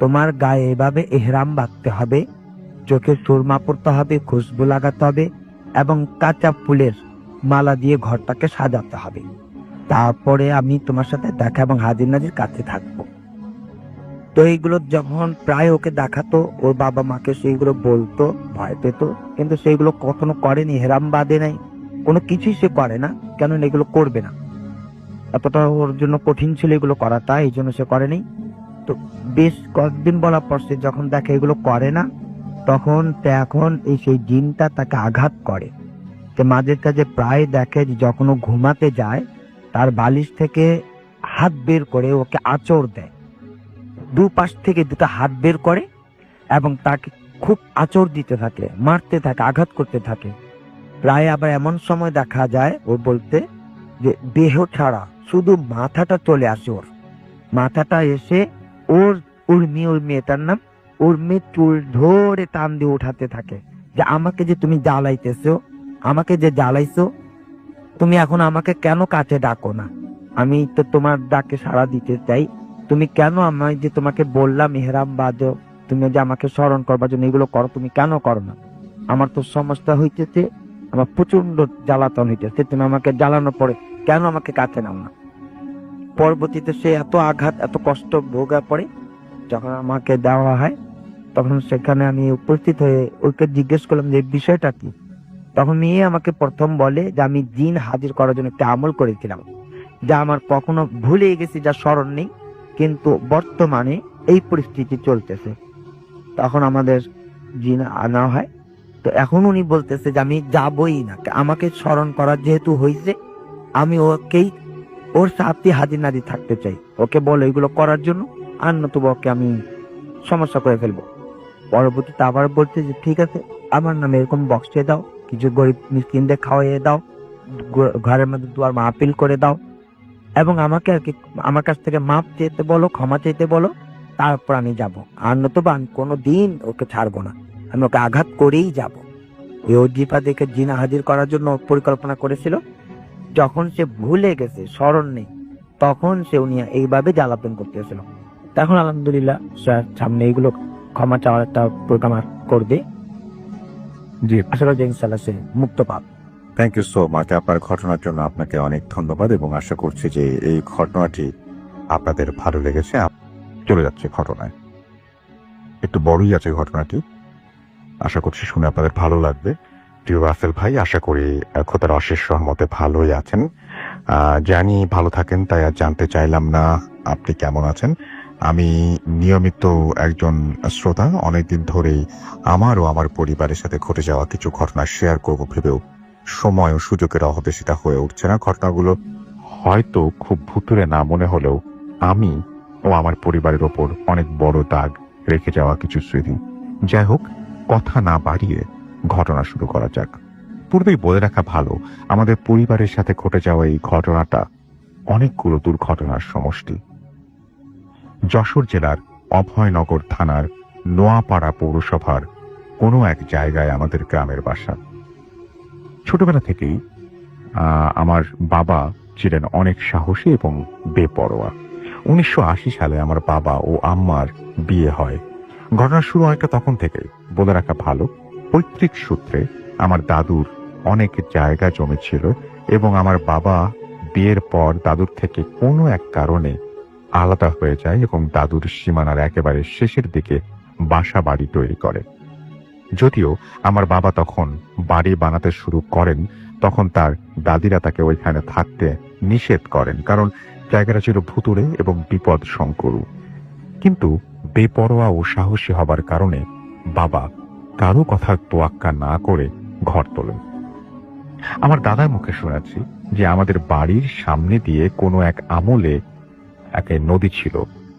C: তোমার গায়ে এভাবে এহরাম বাঁধতে হবে, চোখে সুরমা পড়তে হবে, খুশবু লাগাতে হবে এবং কাঁচা ফুলের মালা দিয়ে ঘরটাকে সাজাতে হবে। তারপরে আমি তোমার সাথে দেখা এবং হাজির নাজির কাছে থাকবো। তো এইগুলো যখন প্রায় ওকে দেখাতো, ওর বাবা মাকে সেইগুলো বলতো, ভয় পেত, কিন্তু সেইগুলো কখনো করেনি। হেরাম বাঁধে নাই, কোনো কিছুই সে করে না, কেন এগুলো করবে না, এতটা ওর জন্য কঠিন ছিল এগুলো করাটা, এই জন্য সে করেনি। তো বেশ কয়েকদিন বলার পর সে যখন দেখে এগুলো করে না, তখন এখন এই সেই জিনটা তাকে আঘাত করে। সে মাঝে কাজে প্রায় দেখে যে যখন ও ঘুমাতে যায়, তার বালিশ থেকে হাত বের করে ওকে আঁচড় দেয়, দুপাশ থেকে 2টা হাত বের করে এবং তাকে খুব আঁচড় দিতে থাকে, মারতে থাকে, আঘাত করতে থাকে। প্রায় আবার এমন সময় দেখা যায় ও বলতে যে দেহ ছাড়া শুধু মাথাটা চলে আসে, ওর মাথাটা এসে ওর মেয়েটার নাম উর্মি, চুল ধরে টান দিয়ে উঠাতে থাকে যে আমাকে যে তুমি জ্বালাইতেছো, আমাকে যে জ্বালাইছো, তুমি এখন আমাকে কেন কাছে ডাকো না? আমি তো তোমার ডাকে সাড়া দিতে চাই, তুমি কেন আমায় যে তোমাকে বললাম ইহরাম বাঁধো, তুমি যে আমাকে স্মরণ করবার জন্য এগুলো করো, তুমি কেন করো না? আমার তো সমস্যা হইতেছে, আমার প্রচন্ড জ্বালাতন হইতেছে, তুমি আমাকে জ্বালানোর পরে কেন আমাকে কাছে নাও না? পরবর্তীতে সে এত আঘাত, এত কষ্ট ভোগা পড়ে, যখন আমাকে দেওয়া হয়, তখন সেখানে আমি উপস্থিত হয়ে ওকে জিজ্ঞেস করলাম যে বিষয়টা কি। তখন মেয়ে আমাকে প্রথম বলে যে আমি জিন হাজির করার জন্য একটা আমল করেছিলাম, যা আমার কখনো ভুলে গেছি, যা স্মরণ নেই, কিন্তু বর্তমানে এই পরিস্থিতি চলতেছে। তখন আমাদের জিন আনা হয়। তো এখন উনি বলতেছে যে আমি যাবই না, আমাকে স্মরণ করার যেহেতু হয়েছে, আমি ওকেই ওর সাথে হাজির নাজির থাকতে চাই, ওকে বলে এগুলো করার জন্য, আর নতুবা ওকে আমি সমস্যা করে ফেলবো। পরবর্তীতে আবার বলছে যে ঠিক আছে, আমার নামে এরকম বক্সে দাও, কিছু গরিব মিসকিনদের খাওয়াইয়ে দাও, ঘরের মধ্যে দুয়ার মাহফিল করে দাও এবং আমাকে আর কি আমার কাছ থেকে মাপ চেতে বলো, ক্ষমা চেতে বলো, তারপর আমি যাব। আর নতুবা আমি কোনোদিন ওকে ছাড়বো না, আমি ওকে আঘাত করেই যাব। এই অজিফা দেখে জিনা হাজির করার জন্য পরিকল্পনা করেছিল, যখন সে ভুলে গেছে, স্মরণ নেই, তখন সে উনি এইভাবে জ্বালাতন করতেছিল। তখন আলহামদুলিল্লাহ সামনে এইগুলো ক্ষমা চাওয়ার একটা প্রোগ্রাম করবে,
A: জি,
C: আশা করি ইনশাআল্লাহ সে মুক্ত পাবে।
A: Thank you so much. আপনার ঘটনার জন্য আপনাকে অনেক ধন্যবাদ এবং আশা করছি যে এই ঘটনাটি আপনাদের ভালো লেগেছে। চলে যাচ্ছে ঘটনায়, একটু বড়ই আছে ঘটনাটি, আশা করছি শুনে আপনাদের ভালো লাগবে। প্রিয় রাসেল ভাই, আশা করি খোদার অশেষ রহমতে ভালোই আছেন। জানি ভালো থাকেন, তাই আর জানতে চাইলাম না আপনি কেমন আছেন। আমি নিয়মিত একজন শ্রোতা, অনেকদিন ধরেই আমার ও আমার পরিবারের সাথে ঘটে যাওয়া কিছু ঘটনা শেয়ার করব ভেবেও সময় ও সুযোগের অভাবে সেটা হয়ে উঠছে না। ঘটনাগুলো হয়তো খুব ভুতুরে না মনে হলেও আমি ও আমার পরিবারের ওপর অনেক বড় দাগ রেখে যাওয়া কিছু স্মৃতি। যাই হোক, কথা না বাড়িয়ে ঘটনা শুরু করা যাক। পূর্বেই বলে রাখা ভালো, আমাদের পরিবারের সাথে ঘটে যাওয়া এই ঘটনাটা অনেকগুলো দুর্ঘটনার সমষ্টি। যশোর জেলার অভয়নগর থানার নোয়াপাড়া পৌরসভার কোনো এক জায়গায় আমাদের গ্রামের বাসা। ছোটবেলা থেকেই আমার বাবা ছিলেন অনেক সাহসী এবং বেপরোয়া। 1980 সালে আমার বাবা ও আম্মার বিয়ে হয়। ঘটনা শুরু অনেকটা তখন থেকেই। বলে রাখা ভালো, পৈতৃক সূত্রে আমার দাদুর অনেক জায়গা জমেছিল এবং আমার বাবা বিয়ের পর দাদুর থেকে কোনো এক কারণে আলাদা হয়ে যায় এবং দাদুর সীমানার একেবারে শেষের দিকে বাসা বাড়ি তৈরি করে। যদিও আমার বাবা তখন বাড়ি বানাতে শুরু করেন, তখন তার দাদিরা তাকে ওইখানে থাকতে নিষেধ করেন, কারণ জায়গাটা ছিল ভুতুড়ে এবং বিপদ সংকুল। কিন্তু বেপরোয়া ও সাহসী হবার কারণে বাবা কারো কথার তোয়াক্কা না করে ঘর তোলেন। আমার দাদার মুখে শুনেছি যে আমাদের বাড়ির সামনে দিয়ে কোনো এক আমলে এক নদী ছিল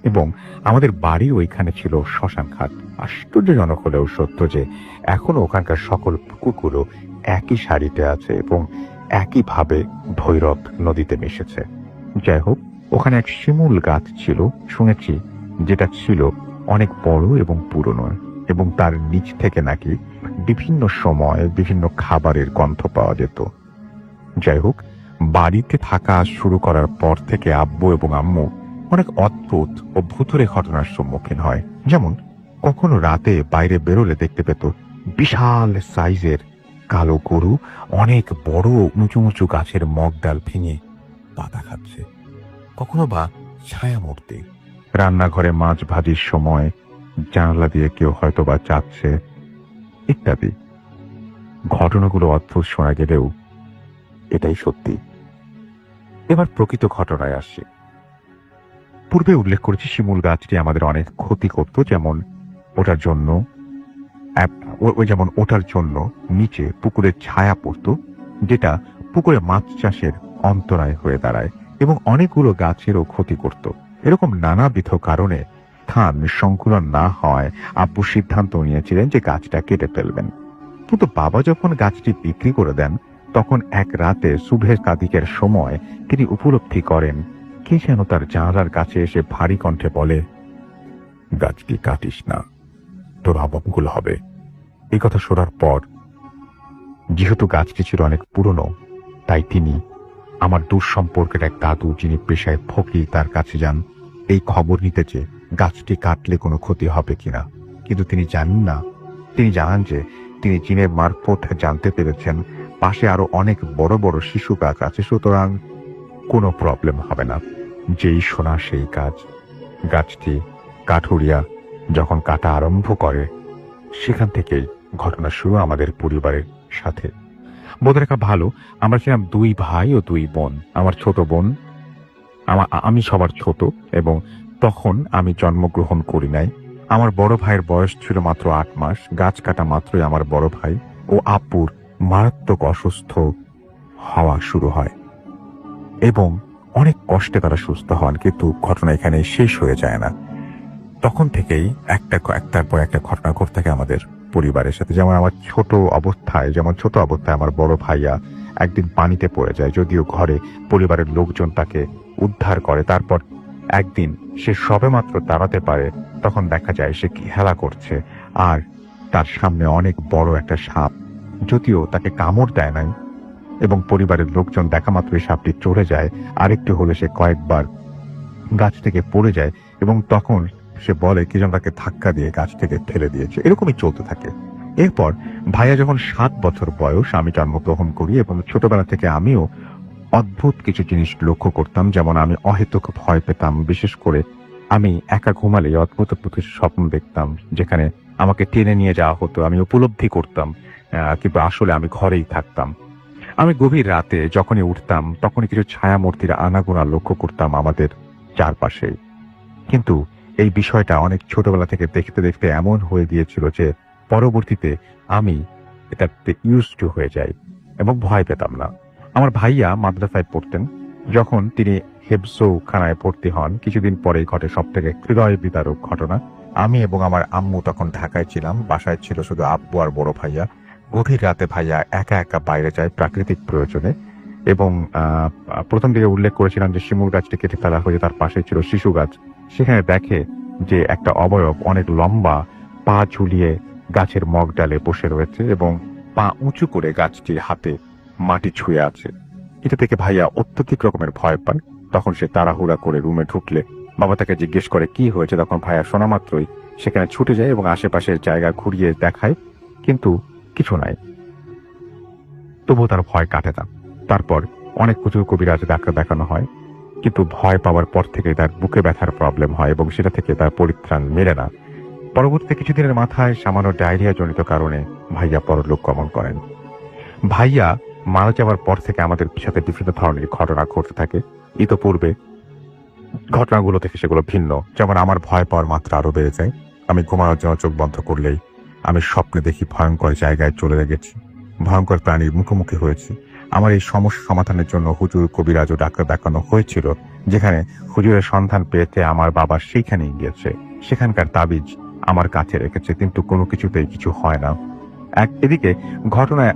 A: এবং আমাদের বাড়ির ওইখানে ছিল শ্মশান ঘাট। আশ্চর্যজনক হলেও সত্য যে এখনো ওখানকার সকল পুকুরগুলো একই সারিতে আছে এবং একইভাবে ভৈরব নদীতে মিশেছে। যাই হোক, ওখানে এক শিমুল গাছ ছিল শুনেছি, যেটা ছিল অনেক বড় এবং পুরনো, এবং তার নিচ থেকে নাকি বিভিন্ন সময় বিভিন্ন খাবারের গন্ধ পাওয়া যেত। যাই হোক, বাড়িতে থাকা শুরু করার পর থেকে আব্বু এবং আম্মু অনেক অদ্ভুত ও ভুতুড়ে ঘটনার সম্মুখীন হয়। যেমন কখনো রাতে বাইরে বেরোলে দেখতে পেত বিশাল সাইজের কালো গরু অনেক বড় উঁচু উঁচু গাছের মগডাল ভেঙে পাতা খাচ্ছে, কখনো বা ছায়া মূর্তি। রান্নাঘরে মাছ ভাজির সময় জানালা দিয়ে কেউ হয়তো বা যাচ্ছে, ইত্যাদি। ঘটনাগুলো অদ্ভুত শোনা গেলেও এটাই সত্যি। এবার প্রকৃত ঘটনায় আসছে। পূর্বে উল্লেখ করেছি শিমুল গাছটি আমাদের অনেক ক্ষতি করত, যেমন ওটার জন্য নিচে পুকুরের ছায়া পড়ত, যেটা পুকুরে মাছ চাষের অন্তরায় হয়ে দাঁড়ায় এবং অনেকগুলো গাছেরও ক্ষতি করত। এরকম নানাবিধ কারণে স্থান সংকুলন না হয় আব্বু সিদ্ধান্ত নিয়েছিলেন যে গাছটা কেটে ফেলবেন। কিন্তু বাবা যখন গাছটি বিক্রি করে দেন, তখন এক রাতে সুবহে কাদিকের সময় তিনি উপলব্ধি করেন কে যেন তার জানালার কাছে এসে ভারী কণ্ঠে বলে, গাছটি কাটিস না, তোর অভাবগুলো হবে। এই কথা শোনার পর, যেহেতু গাছটি ছিল অনেক পুরনো, তাই তিনি আমার দূর সম্পর্কের এক দাদু, যিনি পেশায় ফকির, তার কাছে যান এই খবর নিতে যে গাছটি কাটলে কোনো ক্ষতি হবে কিনা। কিন্তু তিনি জানেন না, তিনি জানান যে তিনি জিনের মারফত জানতে পেরেছেন পাশে আরো অনেক বড় বড় শিশু গাছ আছে, সুতরাং কোনো প্রবলেম হবে না। যেই শোনা সেই কাজ। গাছটি কাঠুরিয়া যখন কাটা আরম্ভ করে, সেখান থেকেই ঘটনা শুরু আমাদের পরিবারের সাথে। বোধ রাখা ভালো, আমরা ছিলাম 2 ভাই ও 2 বোন। আমার ছোট বোন, আমি সবার ছোট, এবং তখন আমি জন্মগ্রহণ করি নাই। আমার বড় ভাইয়ের বয়স ছিল মাত্র 8 মাস। গাছ কাটা মাত্রই আমার বড় ভাই ও আপুর মারাত্মক অসুস্থ হওয়া শুরু হয় এবং অনেক কষ্টে তারা সুস্থ হন। কিন্তু ঘটনা এখানে শেষ হয়ে যায় না। তখন থেকেই একটার পর একটা ঘটনা ঘটতে থাকে আমাদের পরিবারের সাথে। যেমন ছোট অবস্থায় আমার বড় ভাইয়া একদিন পানিতে পড়ে যায়, যদিও ঘরে পরিবারের লোকজন তাকে উদ্ধার করে। তারপর একদিন সে সবেমাত্র দাঁড়াতে পারে, তখন দেখা যায় সে কি হেলা করছে, আর তার সামনে অনেক বড় একটা সাপ। যদিও তাকে কামড় দেয় নাই এবং পরিবারের লোকজন দেখা মাত্রই সাপটি চড়ে যায়। আরেকটু হলে সে কয়েকবার গাছ থেকে পড়ে যায় এবং তখন সে বলে কি যেন তাকে ধাক্কা দিয়ে গাছ থেকে ফেলে দিয়েছে। এরকমই চলতে থাকে। এরপর ভাইয়া যখন 7 বছর বয়স, আমি জন্মগ্রহণ করি এবং ছোটবেলা থেকে আমিও অদ্ভুত কিছু জিনিস লক্ষ্য করতাম। যেমন আমি অহেতুক ভয় পেতাম, বিশেষ করে আমি একা ঘুমালে অদ্ভুত কিছু স্বপ্ন দেখতাম, যেখানে আমাকে টেনে নিয়ে যাওয়া হতো। আমি উপলব্ধি করতাম কিন্তু আসলে আমি ঘরেই থাকতাম। আমি গভীর রাতে যখনই উঠতাম, তখনই কিছু ছায়ামূর্তির আনাগোনা লক্ষ্য করতাম আমাদের চারপাশে। কিন্তু এই বিষয়টা অনেক ছোটবেলা থেকে দেখতে দেখতে এমন হয়ে গিয়েছিল যে পরবর্তীতে আমি এটাতে ইউজড হয়ে যাই এবং ভয় পেতাম না। আমার ভাইয়া মাদ্রাসায় পড়তেন। যখন তিনি হেফজখানায় ভর্তি হন, কিছুদিন পরেই ঘটে সব থেকে হৃদয় বিদারক ঘটনা। আমি এবং আমার আম্মু তখন ঢাকায় ছিলাম, বাসায় ছিল শুধু আব্বু আর বড় ভাইয়া। গভীর রাতে ভাইয়া একা একা বাইরে যায় প্রাকৃতিক প্রয়োজনে, এবং প্রথম দিকে উল্লেখ করেছিলাম যে শিমুল গাছটি কেটে ফেলা হয়েছে, তার পাশে ছিল শিশু গাছ। সেখানে দেখে যে একটা অবয়ব অনেক লম্বা, পা ঝুলিয়ে গাছের মগ ডালে বসে রয়েছে এবং পা উঁচু করে গাছটির হাতে মাটি ছুঁয়ে আছে। এটা থেকে ভাইয়া অত্যধিক রকমের ভয় পান। তখন সে তাড়াহুড়া করে রুমে ঢুকলে বাবা তাকে জিজ্ঞেস করে কি হয়েছে। তখন ভাইয়া শোনা মাত্রই সেখানে ছুটে যায় এবং আশেপাশের জায়গা ঘুরিয়ে দেখায়, কিন্তু কিছু নাই। তবুও তার ভয় কাটে না। তারপর অনেক প্রচুর কবিরাজ ডাক্তার দেখানো হয়, কিন্তু ভয় পাওয়ার পর থেকে তার বুকে ব্যথার প্রবলেম হয় এবং সেটা থেকে তার পরিত্রাণ মেলে না। পরবর্তীতে কিছুদিনের মাথায় সামান্য ডায়রিয়া জনিত কারণে ভাইয়া পরলোক গমন করেন। ভাইয়া মারা যাওয়ার পর থেকে আমাদের সাথে বিভিন্ন ধরনের ঘটনা ঘটতে থাকে। ইতোপূর্বে ঘটনাগুলো থেকে সেগুলো ভিন্ন। যেমন আমার ভয় পাওয়ার মাত্রা আরো বেড়ে যায়। আমি ঘুমানোর জন্য চোখ বন্ধ করলেই আমি স্বপ্নে দেখি ভয়ঙ্কর জায়গায় চলে গেছি, ভয়ঙ্কর প্রাণীর মুখোমুখি হয়েছি। আমার এই সমস্যা সমাধানের জন্য হুজুর, কবিরাজ ও ডাক্তার দেখানো হয়েছিল, যেখানে হুজুরের সন্ধান পেয়েছে আমার বাবা সেইখানেই গিয়েছে, সেখানকার তাবিজ আমার কাছে রেখেছে, কিন্তু কোনো কিছুতেই কিছু হয় না। এদিকে ঘটনায়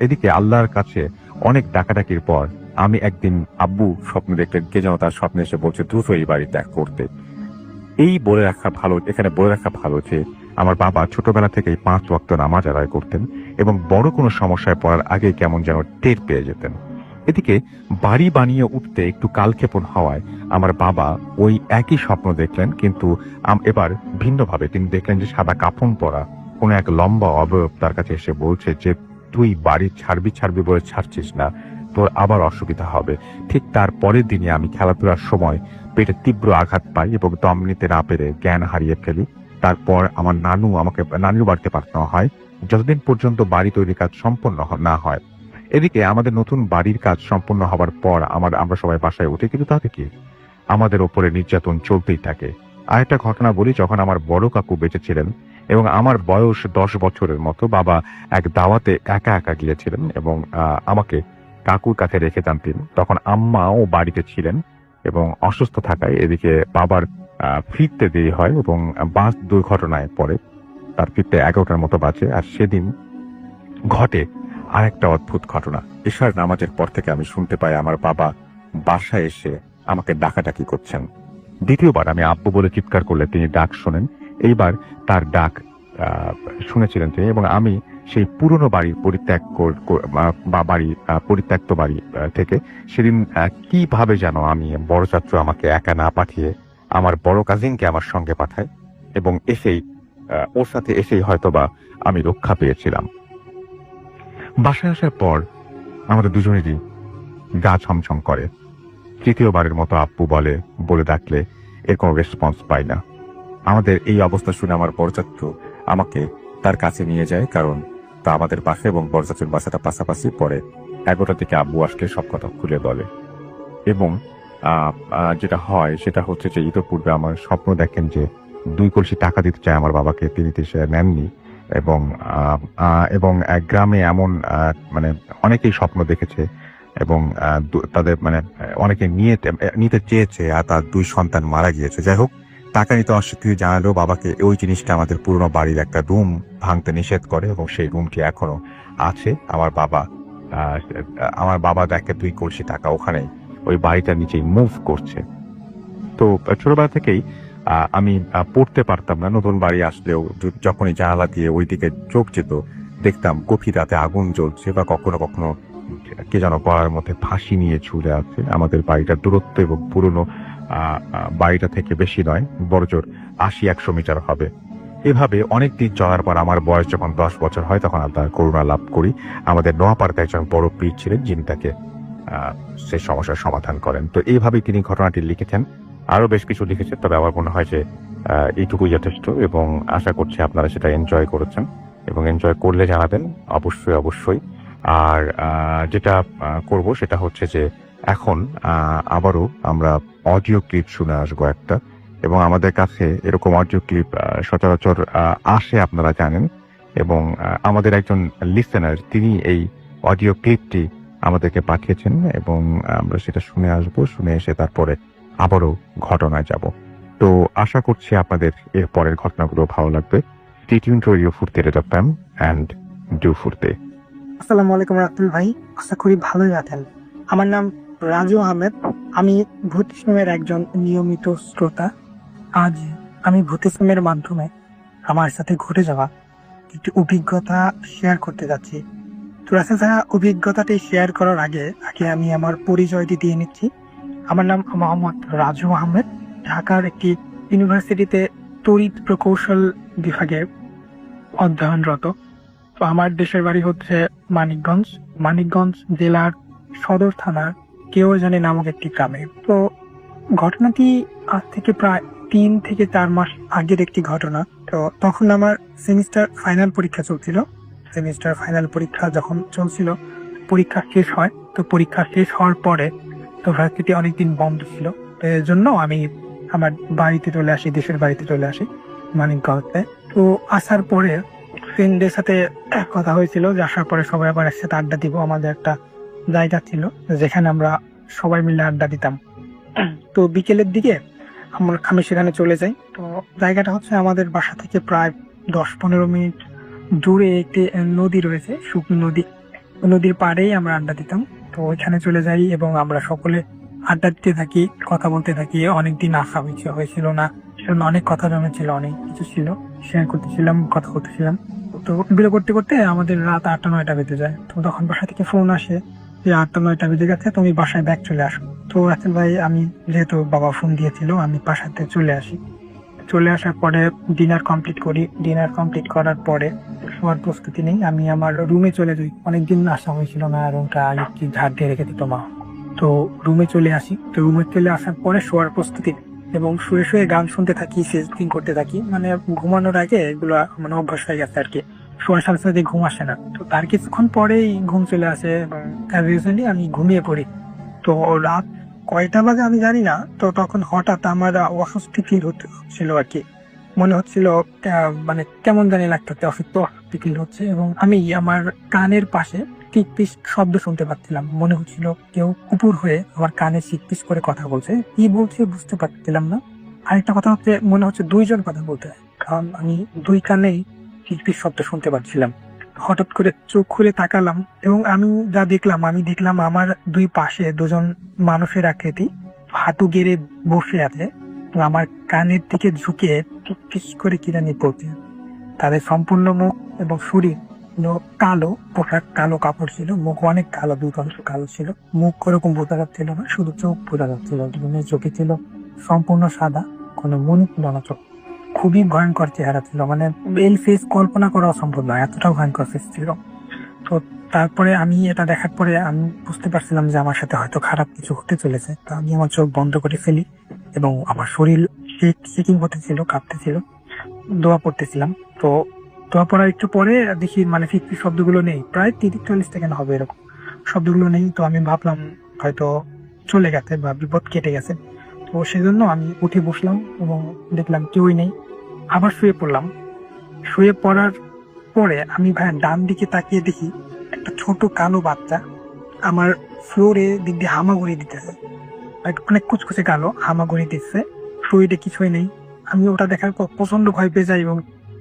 A: এদিকে আল্লাহর কাছে অনেক ডাকাডাকির পর আমি একদিন আব্বু স্বপ্নে দেখলেন কে যেন তার স্বপ্নে এসে বলছে দ্রুত এই বাড়ি ত্যাগ করতে। এখানে বলে রাখা ভালো যে আমার বাবা ছোটবেলা থেকেই 5 ওয়াক্ত নামাজ আদায় করতেন এবং বড় কোনো সমস্যায় পড়ার আগে কেমন যেন টের পেয়ে যেতেন। এদিকে বাড়ি বানিয়ে উঠতে একটু কালক্ষেপণ হওয়ায় আমার বাবা ওই একই স্বপ্ন দেখলেন, কিন্তু এবার ভিন্নভাবে। তিনি দেখলেন যে সাদা কাফন পরা কোনো এক লম্বা অবয়ব তার কাছে এসে বলছে যে তুই বাড়ি ছাড়বি বলে ছাড়ছিস না, তোর আবার অসুবিধা হবে। ঠিক তার পরের দিনে আমি খেলাধুলার সময় পেটে তীব্র আঘাত পাই এবং দম নিতে না পেরে জ্ঞান হারিয়ে ফেলি। তারপর আমার আমাকে নানুর বাড়িতে পাঠানো হয় যতদিন পর্যন্ত বাড়ি তৈরির কাজ সম্পন্ন না হয়। এদিকে আমাদের নতুন বাড়ির কাজ সম্পন্ন হবার পর আমরা সবাই বাসায় উঠি, কিন্তু তাতে কি আমাদের ওপরে নির্যাতন চলতেই থাকে। আর একটা ঘটনা বলি, যখন আমার বড় কাকু বেঁচে ছিলেন এবং আমার বয়স 10 বছরের মতো, বাবা এক দাওয়াতে একা একা গিয়েছিলেন এবং আমাকে কাকুর কাছে রেখে যান তিনি। তখন আম্মাও বাড়িতে ছিলেন এবং অসুস্থ থাকায় এদিকে বাবার ফিরতে দেরি হয় এবং বাস দুর্ঘটনায় পড়ে। তার ফিরতে 11টার মতো বাজে। আর সেদিন ঘটে আরেকটা অদ্ভুত ঘটনা। এশার নামাজের পর থেকে আমি শুনতে পাই আমার বাবা বাসায় এসে আমাকে ডাকাডাকি করছেন। দ্বিতীয়বার আমি আব্বু বলে চিৎকার করলে তিনি ডাক শোনেন। এইবার তার ডাক শুনেছিলেন তিনি এবং আমি সেই পুরনো বাড়ির পরিত্যক্ত বাড়ি থেকে সেদিন কিভাবে যেন আমি বড়চাচু আমাকে একা না পাঠিয়ে আমার বড় কাজিনকে আমার সঙ্গে পাঠায় এবং ওর সাথে এসেই হয়তোবা আমি রক্ষা পেয়েছিলাম। বাসায় আসার পর আমাদের দুজনেরই গা ছমছম করে। তৃতীয়বারের মতো আব্বু বলে ডাকলে এর কোনো রেসপন্স পাই না। আমাদের এই অবস্থা শুনে আমার বড়চাচু আমাকে তার কাছে নিয়ে যায়, কারণ তা আমাদের বাসা এবং বড়চাচুর বাসাটা পাশাপাশি। পরে 11টার দিকে আব্বু আসলে সব কথা খুলে বলে এবং যেটা হয় সেটা হচ্ছে যে ইতোপূর্বে আমার স্বপ্ন দেখেন যে 2 কলসি টাকা দিতে চায় আমার বাবাকে, তিনি সে নেননি এবং এক গ্রামে এমন অনেকেই স্বপ্ন দেখেছে এবং তাদের অনেকে নিতে চেয়েছে আর তার 2 সন্তান মারা গিয়েছে। যাই হোক, টাকা নিতে অস্বীকৃতি জানালেও বাবাকে ওই জিনিসটা আমাদের পুরনো বাড়ির একটা রুম ভাঙতে নিষেধ করে এবং সেই রুমটি এখনো আছে। আমার বাবা দেখে 2 কলসি টাকা ওখানে ওই বাড়িটার নিচেই মুভ করছে। তো ছোটবেলা থেকেই আমি পড়তে পারতাম না। নতুন বাড়ি আসলেও যখনই জানালা দিয়ে ওই দিকে চোখ যেত, দেখতাম গভীর রাতে আগুন জ্বলছে বা কখনো কখনো কে যেন গলার মধ্যে ফাঁসি নিয়ে ঝুলে আছে। আমাদের বাড়িটার দূরত্ব এবং পুরনো বাড়িটা থেকে বেশি নয়, বড়জোর 80-100 মিটার হবে। এভাবে অনেক দিন চলার পর আমার বয়স যখন 10 বছর হয় তখন আল্লাহর করুণা লাভ করি। আমাদের নোয়াপাড়াতে একজন বড় পীর ছিলেন, যিনি তাকে সেই সমস্যার সমাধান করেন। তো এইভাবেই তিনি ঘটনাটি লিখেছেন। আরো বেশ কিছু লিখেছেন, তবে আমার মনে হয় যে এইটুকুই যথেষ্ট এবং আশা করছি আপনারা সেটা এনজয় করেছেন এবং এনজয় করলে জানাবেন অবশ্যই। আর যেটা করব সেটা হচ্ছে যে এখন আবারও আমরা অডিও ক্লিপ শুনে আসবো একটা, এবং আমাদের কাছে এরকম অডিও ক্লিপ সচরাচর আসে আপনারা জানেন, এবং আমাদের একজন লিসেনার তিনি এই অডিও ক্লিপটি আমাদেরকে পাঠিয়েছেন এবং আমরা সেটা শুনে আসবো। শুনে এসে তারপরে আবারও ঘটনায় যাব। তো আশা করছি আপনাদের এর পরের ঘটনাগুলো ভালো লাগবে। স্টে টিউনড টু রেডিও ফুর্তি FM এন্ড ডু ফুর্তি।
D: আসসালামু আলাইকুম রাতুল ভাই, আশা করি ভালোই আছেন। আমার নাম রাজু আহমেদ, আমি ভূতিসমের একজন নিয়মিত শ্রোতা। আজ আমি ভূতিসমের মাধ্যমে আমার সাথে ঘটে যাওয়া একটি অভিজ্ঞতা শেয়ার করতে যাচ্ছি। তো রাসেল ভাইয়া, অভিজ্ঞতাটি শেয়ার করার আগে আমি আমার পরিচয়টি দিয়ে নিচ্ছি। আমার নাম মোহাম্মদ রাজু আহমেদ, ঢাকার একটি ইউনিভার্সিটিতে তড়িৎ প্রকৌশল বিভাগে অধ্যয়নরত। তো আমার দেশের বাড়ি হচ্ছে মানিকগঞ্জ। মানিকগঞ্জ জেলার সদর থানার কেওয়াজানি নামক একটি গ্রামে। তো ঘটনাটি আজ থেকে প্রায় 3 থেকে 4 মাস আগের একটি ঘটনা। তো তখন আমার সেমিস্টার ফাইনাল পরীক্ষা চলছিল। সেমিস্টার ফাইনাল পরীক্ষা যখন চলছিল, পরীক্ষা শেষ হয়। তো পরীক্ষা শেষ হওয়ার পরে তো ভার্সিটি অনেকদিন বন্ধ ছিল। তো এর জন্য আমি আমার বাড়িতে চলে আসি, দেশের বাড়িতে চলে আসি মানিকগঞ্জে। তো আসার পরে ফ্রেন্ডদের সাথে কথা হয়েছিল যে আসার পরে সবাই আবার একসাথে আড্ডা দিব। আমাদের একটা জায়গা ছিল যেখানে আমরা সবাই মিলে আড্ডা দিতাম। তো বিকেলের দিকে আমি সেখানে চলে যাই। তো জায়গাটা হচ্ছে আমাদের বাসা থেকে প্রায় 10-15 মিনিট দূরে একটি নদী রয়েছে, শুকনো নদী। নদীর পাড়েই আমরা আড্ডা দিতাম। তো ওইখানে চলে যাই এবং আমরা সকলে আড্ডা দিতে থাকি, কথা বলতে থাকি। অনেকদিন আসা হয়েছিল না, সেজন্য অনেক কথা জমেছিল, অনেক কিছু ছিল, শেয়ার করতেছিলাম, কথা বলতেছিলাম। তো বিলো করতে করতে আমাদের রাত 8টা-9টা বেজে যায়। তো তখন বাসা থেকে ফোন আসে যে 8টা-9টা বেজে গেছে, তুমি বাসায় ব্যাক চলে আসো। তো রাসেল ভাই, আমি যেহেতু বাবা ফোন দিয়েছিল, আমি বাসাতে চলে আসি। চলে আসার পরে ডিনার কমপ্লিট করি। ডিনার কমপ্লিট করার পরে শোয়ার প্রস্তুতি নেই, আমি আমার রুমে চলে যাই। অনেকদিন আসা হয়েছিল না, রুমটা আগে কি ঝাড় দিয়ে রেখে দিত মা। তো রুমে চলে আসি। তো রুমে চলে আসার পরে শোয়ার প্রস্তুতি নেই এবং শুয়ে শুয়ে গান শুনতে থাকি, ফেসবুকিং করতে থাকি। মানে ঘুমানোর আগে এগুলো মানে অভ্যাস হয়ে গেছে আর কি। শোয়ার সাথে সাথে ঘুম আসে না, তো তার কিছুক্ষণ পরেই ঘুম চলে আসে এবং রিসেন্টলি আমি ঘুমিয়ে পড়ি। তো রাত কয়টা বাজে আমি জানি না। তো তখন হঠাৎ আমার অস্বস্তি ফিল হচ্ছিল আর কি। মনে হচ্ছিল মানে কেমন জানি লাগতেছে, অস্বস্তি ফিল হচ্ছে এবং আমি আমার কানের পাশে টিকপিস শব্দ শুনতে পাচ্ছিলাম। মনে হচ্ছিল কেউ কুকুর হয়ে আমার কানে চিকপিস করে কথা বলছে। কি বলছে বুঝতে পারছিলাম না। আরেকটা কথা হচ্ছে, মনে হচ্ছে দুইজন কথা বলতে হয়, কারণ আমি দুই কানেই চিকপিস শব্দ শুনতে পাচ্ছিলাম। হঠাৎ করে চোখ খুলে তাকালাম এবং আমি যা দেখলাম, আমার দুই পাশে দুজন মানুষের আকৃতি হাঁটু গেড়ে বসে আছে। তো আমার কানের দিকে ঝুঁকে ফিস করে কি জানি পড়ছে। তাদের সম্পূর্ণ মুখ এবং শরীর কালো, পোশাক কালো, কাপড় ছিল, মুখ অনেক কালো, দুটো কালো ছিল। মুখ ওরকম বোঝা যাচ্ছিল না, শুধু চোখ বোঝা যাচ্ছিল। দুজনের চোখে ছিল সম্পূর্ণ সাদা, কোনো মনি ছিল না চোখ। খুবই ভয়ঙ্কর চেহারা ছিল, মানে এই ফেস কল্পনা করা অসম্ভব নয়, এতটাও ভয়ঙ্কর ফেস ছিল। তো তারপরে আমি এটা দেখার পরে আমি বুঝতে পারছিলাম যে আমার সাথে হয়তো খারাপ কিছু হতে চলেছে। তো আমি আমার চোখ বন্ধ করে ফেলি এবং আমার শরীর শেকিং হতেছিল, কাঁপতেছিল, দোয়া পড়তেছিলাম। তো দোয়া পড়ার একটু পরে দেখি মানে ফিকফিক শব্দগুলো নেই, প্রায় 30-40 সেকেন্ড হবে এরকম, শব্দগুলো নেই। তো আমি ভাবলাম হয়তো চলে গেছে বা বিপদ কেটে গেছে। তো সেজন্য আমি উঠে বসলাম এবং দেখলাম কেউই নেই। আবার শুয়ে পড়লাম। শুয়ে পড়ার পরে আমি ডান দিকে তাকিয়ে দেখি একটা ছোট কালো বাচ্চা আমার ফ্লোরে দিক দিয়ে হামাগুড়ি দিতেছে। অনেক কুচকুচে কালো হামাগুড়ি দিচ্ছে, শরীরে কিছুই নেই। আমি ওটা দেখার পর প্রচন্ড ভয় পেয়ে যাই এবং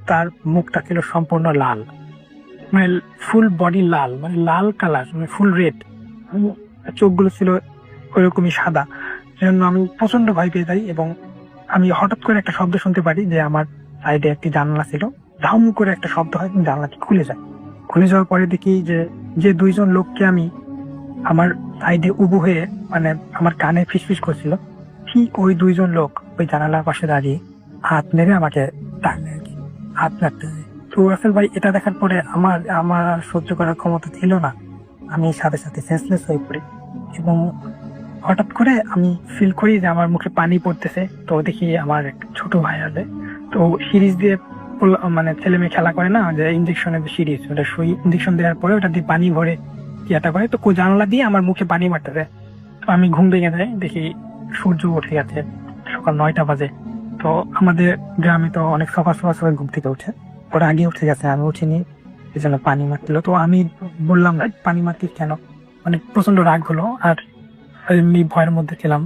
D: তার মুখটা ছিল সম্পূর্ণ লাল, মানে ফুল বডি লাল, মানে লাল কালার, মানে ফুল রেড। চোখগুলো ছিল ওইরকমই সাদা। সেজন্য আমি প্রচন্ড ভয় পেয়ে যাই এবং আমি হঠাৎ করে একটা শব্দ শুনতে পারি যে আমার সাইডে একটি জানলা ছিল, ধাম করে একটা শব্দ হয়, জানলাটি খুলে যায়। খুলে যাওয়ার পরে দেখি যে দুইজন লোককে আমি আমার সাইডে উবু হয়ে মানে আমার কানে ফিসফিস করছিল, ঠিক ওই দুইজন লোক ওই জানালার পাশে দাঁড়িয়ে হাত নেড়ে আমাকে ডাকলে আর কি, হাত নাড়তে। তো রাসেল ভাই, এটা দেখার পরে আমার আর সহ্য করার ক্ষমতা ছিল না। আমি সাথে সাথে সেন্সলেস হয়ে পড়ি এবং হঠাৎ করে আমি ফিল করি যে আমার মুখে পানি পড়তেছে। তো দেখি আমার একটা ছোট ভাই আছে, তো সিরিজ দিয়ে মানে ছেলে মেয়ে খেলা করে না, যে ইঞ্জেকশনের যে সিরিজ, ওটা সুই ইঞ্জেকশন দেওয়ার পরে ওটা দিয়ে পানি ভরে ইয়েটা করে, তো জানালা দিয়ে আমার মুখে পানি মারতেছে। তো আমি ঘুম ভেঙে যাই, দেখি সূর্য উঠে গেছে, সকাল 9টা বাজে। তো আমাদের গ্রামে তো অনেক সকাল সবাই ঘুম থেকে উঠে, ওরা আগে উঠে গেছে, আমি উঠিনি, এই জন্য পানি মারছিল। তো আমি বললাম পানি মারতিস কেন, মানে প্রচন্ড রাগ হলো। আর এমনি ভয়ের মধ্যে ছিলাম,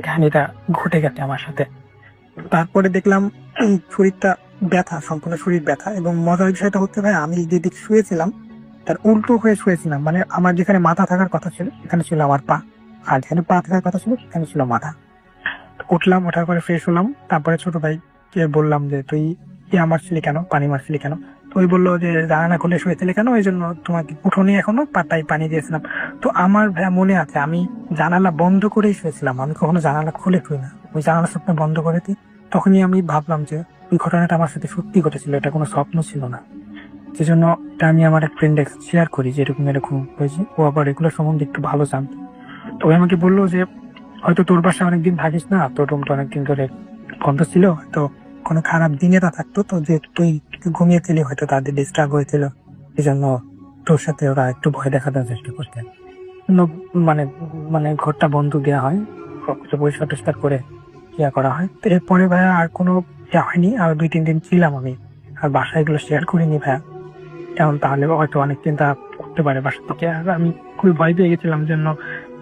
D: কাহিনীটা ঘটে গেছে আমার সাথে। তারপরে দেখলাম শরীরটা ব্যথা, সম্পূর্ণ শরীর ব্যথা। এবং মজার বিষয়টা হচ্ছে ভাই, আমি যেদিক শুয়েছিলাম তার উল্টো হয়ে শুয়েছিলাম, মানে আমার যেখানে মাথা থাকার কথা ছিল সেখানে ছিল আমার পা, আর যেখানে পা থাকার কথা ছিল সেখানে ছিল মাথা। উঠলাম, ওঠার পরে ফ্রেশ হলাম। তারপরে ছোট ভাইকে বললাম যে তুই মারছিলি কেন, পানি মারছিলি কেন? তো ওই বললো যে জানালা খুলে শুয়েছিলে কেন, ওই জন্য তোমাকে উঠোনি এখনো, পাটাই পানি দিয়েছিলাম। তো আমার ভাইয়া মনে আছে আমি জানালা বন্ধ করেই শুয়েছিলাম, আমি কখনো জানালা খুলে শুই না, ওই জানালা স্বপ্ন বন্ধ করে দিই। তখনই আমি ভাবলাম যে ওই ঘটনাটা আমার সাথে সত্যি ঘটেছিল, এটা কোনো স্বপ্ন ছিল না। সেজন্য এটা আমি আমার এক ফ্রেন্ড শেয়ার করি যে এরকম এরকম হয়েছে। ও আবার এগুলো সম্বন্ধে একটু ভালো জানতো। তো ও আমাকে বললো যে হয়তো তোর বাসায় অনেকদিন থাকিস না, তোর রুমটা অনেকদিন ধরে বন্ধ ছিল, তো কোনো খারাপ দিনে না থাকতো, তো যে তুই ঘুমিয়েছিলি হয়তো তাদের ডিস্টার্ব হয়েছিল, এই জন্য তোর সাথে ওরা একটু ভয় দেখানোর চেষ্টা করতেন। মানে মানে ঘরটা বন্ধ দেওয়া হয়, সবকিছু পরিষ্কার টরিষ্কার করে ইয়া করা হয়। তো এরপরে ভাইয়া আর কোনো ইয়া হয়নি, আর 2-3 দিন ছিলাম আমি, আর বাসায় এগুলো শেয়ার করিনি ভাইয়া। এখন তাহলে হয়তো অনেক চিন্তা করতে পারে বাসা থেকে, আর আমি খুবই ভয় পেয়ে গেছিলাম জন্য,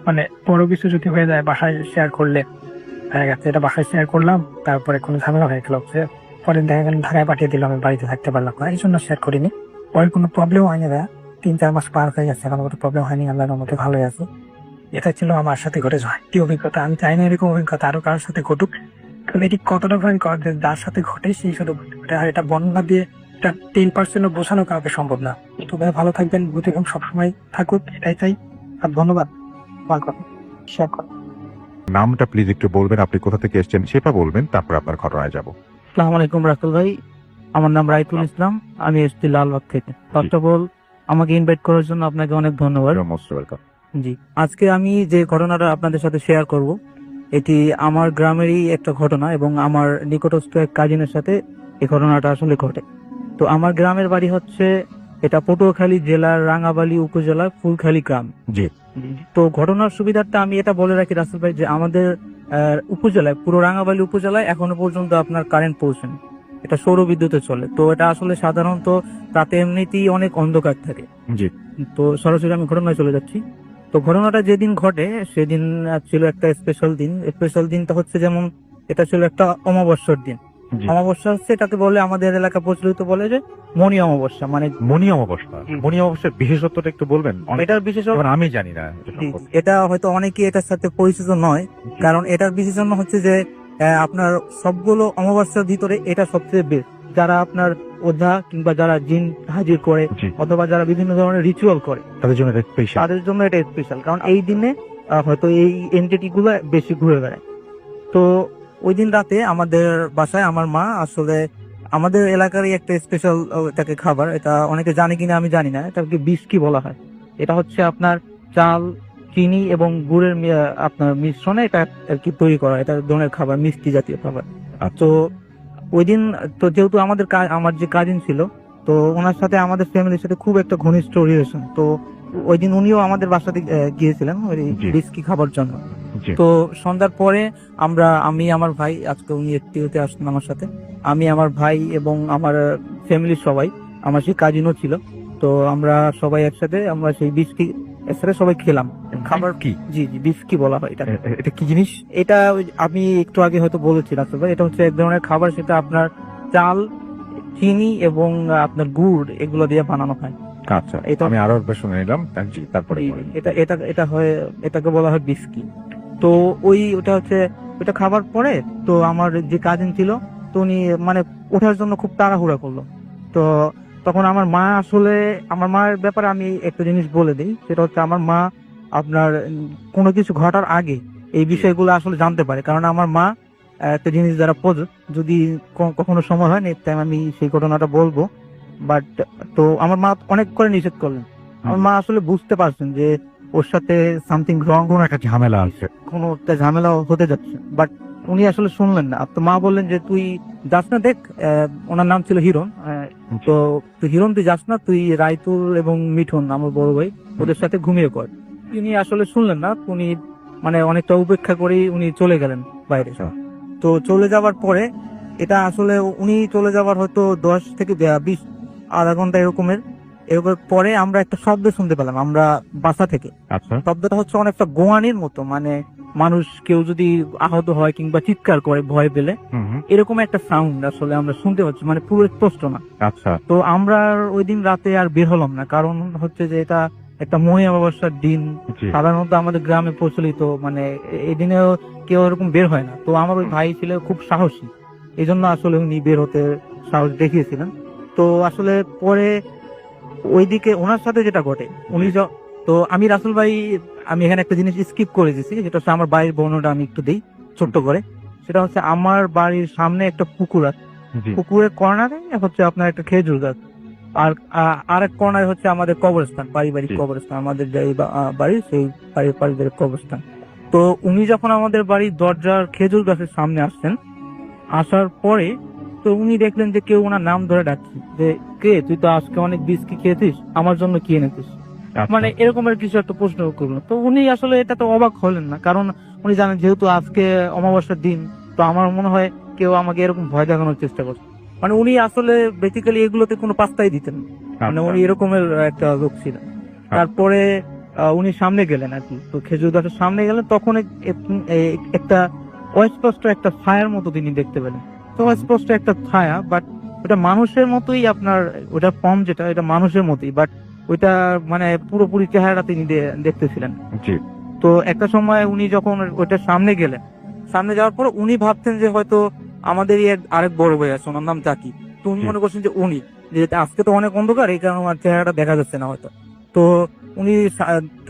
D: মানে বড় কিছু যদি হয়ে যায় বাসায় শেয়ার করলে, হয়ে গেছে এটা বাসায় শেয়ার করলাম, তারপরে কোনো ঝামেলা হয়ে গেল, যে পরে দেখা গেল ঢাকায় পাঠিয়ে দিল, আমি বাড়িতে থাকতে পারলাম না, এই জন্য শেয়ার করিনি। পরে কোনো প্রবলেম হয়নি ভাইয়া, 3-4 মাস পার হয়ে গেছে, এখন কোনো প্রবলেম হয়নি, আল্লাহর মধ্যে ভালোই আছে। এটা ছিল আমার সাথে ঘটে যাওয়া একটি অভিজ্ঞতা। আমি চাই না এরকম অভিজ্ঞতা আরো কারোর সাথে ঘটুক, কারণ এটি কতটা ভয়ঙ্কর যে যার সাথে ঘটে সেই শুধু বুঝতে পারে, আর এটা বর্ণনা দিয়ে এটা 10% বোঝানো কাউকে সম্ভব না। তো ভাই ভালো থাকবেন, বুঝে সবসময় থাকুক, এটাই চাই। আর ধন্যবাদ শেয়ার করেন।
A: নামটা প্লিজ একটু বলবেন, আপনি কোথা থেকে এসেছেন সেটা বলবেন, তারপর আপনার ঘটনায় যাব।
B: আসসালামু আলাইকুম রাতুল ভাই, আমার নাম রাইতুল ইসলাম, আমি এসেছি লালবাগ থেকে। ফার্স্ট অফ অল আমাকে ইনভাইট করার জন্য আপনাকে অনেক ধন্যবাদ।
A: Most welcome.
B: জি, আজকে আমি যে ঘটনাটা আপনাদের সাথে শেয়ার করব, এটি আমার গ্রামেরই একটা ঘটনা এবং আমার নিকটস্থ এক কাজিনের সাথে এই ঘটনাটা আসলে ঘটে। তো আমার গ্রামের বাড়ি হচ্ছে, এটা পটুয়াখালী জেলার রাঙ্গাবালী উপজেলার ফুলখালী গ্রাম।
A: জি।
B: তো ঘটনার সুবিধার্থে আমি এটা বলে রাখি রাসেল ভাই, যে আমাদের উপজেলায়, পুরো রাঙ্গাবালী উপজেলায় এখনো পর্যন্ত আপনার কারেন্ট পৌঁছায়নি। এটা সৌর বিদ্যুতে চলে। তো এটা আসলে সাধারণত রাতে এমনিতেই অনেক অন্ধকার থাকে।
A: জি।
B: তো সরাসরি আমি ঘটনায় চলে যাচ্ছি। তো ঘটনাটা যেদিন ঘটে সেদিন ছিল একটা স্পেশাল দিন। স্পেশাল দিনটা হচ্ছে, যেমন এটা ছিল একটা অমাবস্যার দিন।
A: জি।
B: অমাবস্যা হচ্ছে, এটাকে বলে আমাদের এলাকা প্রচলিত বলে যে মণি অমাবস্যা, মানে
A: মণি অমাবস্যা। মণি অমাবস্যার বিশেষত্বটা একটু বলবেন?
B: এটার বিশেষত্ব
A: যেমন আমি জানি না এটা
B: জি,
A: সম্পর্কে।
B: এটা হয়তো অনেকে এটার সাথে পরিচিত নয়, কারণ এটার বিশেষণ হচ্ছে যে আপনার সবগুলো অমাবস্যার ভিতরে এটা সবচেয়ে বেস্ট। যারা আপনার ওঝা কিংবা যারা জিন হাজির করে,
A: জি।
B: অথবা যারা বিভিন্ন ধরনের রিচুয়াল করে,
A: তাদের জন্য এটা স্পেশাল।
B: তাদের জন্য এটা স্পেশাল, কারণ এই দিনে হয়তো এই এন্টিটি গুলো বেশি ঘুরে বেড়ায়। তো ওই দিন রাতে আমাদের বাসায় আমার মা আসলে, আমাদের এলাকারই একটা স্পেশাল এটাকে খাবার, এটা অনেকে জানে কিনা আমি জানি না, এটাকে বিস্কি বলা হয়। এটা হচ্ছে আপনার চাল, চিনি এবং গুড়ের আপনার মিশ্রণে এটা আর কি তৈরি করা, এটা ধরনের খাবার, মিষ্টি জাতীয় খাবার। তো ওই দিন, তো যেহেতু আমার যে কাজিন ছিল, তো ওনার সাথে আমাদের ফ্যামিলির সাথে খুব একটা ঘনিষ্ঠ রিলেশন। তো ওই দিন উনিও আমাদের বাসাতে গিয়েছিলেন ওই
A: জি।
B: বিস্কি খাবার জন্য।
A: জি।
B: তো সন্ধ্যার পরে আমি আমার ভাই, আজকে উনি একটিতে আসলেন আমার সাথে, আমি আমার ভাই এবং আমার ফ্যামিলির সবাই, আমার সেই কাজিনও ছিল। তো আমরা সবাই একসাথে আমরা সেই বিস্কি একসাথে সবাই খেলাম। খাবার
A: কি?
B: জি জি, বিস্কি বলা হয় এটা।
A: এটা কি জিনিস?
B: এটা আমি একটু আগে হয়তো বলেছিলাম, এটা হচ্ছে এক ধরনের খাবার, সেটা আপনার চাল, চিনি এবং আপনার গুড় এগুলো দিয়ে বানানো হয়।
A: আচ্ছা,
B: এটা
A: আমি আরো একবার শুনে নিলাম। জি, তারপরে বলেন।
B: এটা এটা এটা হয়, এটাকে বলা হয় বিস্কি। তো ওটা হচ্ছে, ওটা খাবার পরে তো আমার যে কাজিন ছিল, তো উনি মানে ওঠার জন্য খুব তাড়াহুড়া করলো। তো তখন আমার মা, আসলে আমার মায়ের ব্যাপারে আমি একটা জিনিস বলে দিই, সেটা হচ্ছে আমার মা আপনার কোনো কিছু ঘটার আগে এই বিষয়গুলো আসলে জানতে পারে, কারণ আমার মা একটা জিনিস যারা যদি কখনো সময় হয় নেক্সট টাইম আমি সেই ঘটনাটা বলবো। বাট তো আমার মা অনেক করে নিষেধ করলেন। আমার মা আসলে বুঝতে পারছেন যে ওর সাথে সামথিং রং,
A: কোন একটা ঝামেলা আছে।
B: কোনো একটা ঝামেলা হতে যাচ্ছে, বাট উনি আসলে শুনলেন না। তো মা বললেন যে তুই যাস না, দেখ, ওনার নাম ছিল হিরণ, তো তুই হিরণ, তুই যাস না, তুই রাইতুল এবং মিঠুন আমার বড় ভাই, ওদের সাথে ঘুমিয়ে পড়। তিনি আসলে শুনলেন না, উনি মানে অনেকটা উপেক্ষা করেই উনি চলে গেলেন বাইরে। তো চলে যাওয়ার পরে, এটা আসলে উনি চলে যাওয়ার হয়তো 10 থেকে 20 আধা ঘন্টা এরকম পরে আমরা একটা শব্দ শুনতে পেলাম আমরা বাসা থেকে।
A: আচ্ছা।
B: শব্দটা হচ্ছে অনেকটা গোয়ানির মতো, মানে মানুষ কেউ যদি আহত হয় কিংবা চিৎকার করে ভয় পেলে এরকম একটা সাউন্ড আসলে আমরা শুনতে পাচ্ছি, মানে পুরো স্পষ্ট না।
A: আচ্ছা।
B: তো আমরা ওই দিন রাতে আর বের হলাম না, কারণ হচ্ছে যে এটা একটা মহি অমাবস্যার দিন।
A: জি।
B: সাধারণত আমাদের গ্রামে প্রচলিত, মানে এই দিনেও কেউ এরকম বের হয় না। তো আমার ওই ভাই ছিল খুব সাহসী, এই জন্য আসলে উনি বের হতে সাহস দেখিয়েছিলেন। তো আসলে পরে ওইদিকে ওনার সাথে যেটা ঘটে, তো আমি রাসেল ভাই, আমি এখানে একটা জিনিস স্কিপ করে দিয়েছি, যেটা হচ্ছে আমার বাড়ির বর্ণনাটা আমি একটু দিই ছোট্ট করে। সেটা হচ্ছে আমার বাড়ির সামনে একটা পুকুর আছে,
A: জি।
B: পুকুরের কর্নারে হচ্ছে আপনার একটা খেজুর গাছ। আর আরেক কর্নার হচ্ছে আমাদের কবরস্থান, পারিবারিক
A: জি।
B: কবরস্থান, আমাদের যে বাড়ি সেই পারিবারিক কবরস্থান। তো উনি যখন আমাদের বাড়ির দরজার খেজুর গাছের সামনে আসছেন, আসার পরে তো উনি দেখলেন যে কেউ ওনার নাম ধরে ডাকছে যে, কে তুই তো আজকে অনেক বিস্কি খেয়েছিস, আমার জন্য কি এনেছিস?
A: আচ্ছা।
B: মানে এরকমের কিছু একটা প্রশ্ন করলো। তো উনি আসলে এটা তো অবাক হলেন না, কারণ উনি জানেন যেহেতু আজকে অমাবস্যার দিন, তো আমার মনে হয় কেউ আমাকে এরকম ভয় দেখানোর চেষ্টা করছে। মানে উনি আসলে বেসিক্যালি এগুলোতে কোনো পাত্তাই দিতেন না। মানে
A: আচ্ছা।
B: উনি এরকমের একটা লোক ছিলেন। তারপরে উনি সামনে গেলেন আর কি, তো খেজুর গাছের সামনে গেলেন, তখন একটা অস্পষ্ট একটা ছায়ার মতো তিনি দেখতে পেলেন। তো অস্পষ্ট একটা ছায়া, বাট ওটা মানুষের মতোই, আপনার ওটা ফর্ম যেটা, এটা মানুষের মতোই, বাট ওইটা মানে পুরোপুরি চেহারাটা তিনি দেখতেছিলেন।
A: জি।
B: তো একটা সময় উনি যখন ওইটার সামনে গেলেন, সামনে যাওয়ার পর উনি ভাবতেন যে হয়তো আমাদেরই আরেক বড় ভাই আছে, ওনার নাম জাকি। তো উনি
A: জি।
B: মনে করছেন যে উনি, যে আজকে তো অনেক অন্ধকার, এই কারণে আমার চেহারাটা দেখা যাচ্ছে না হয়তো। তো উনি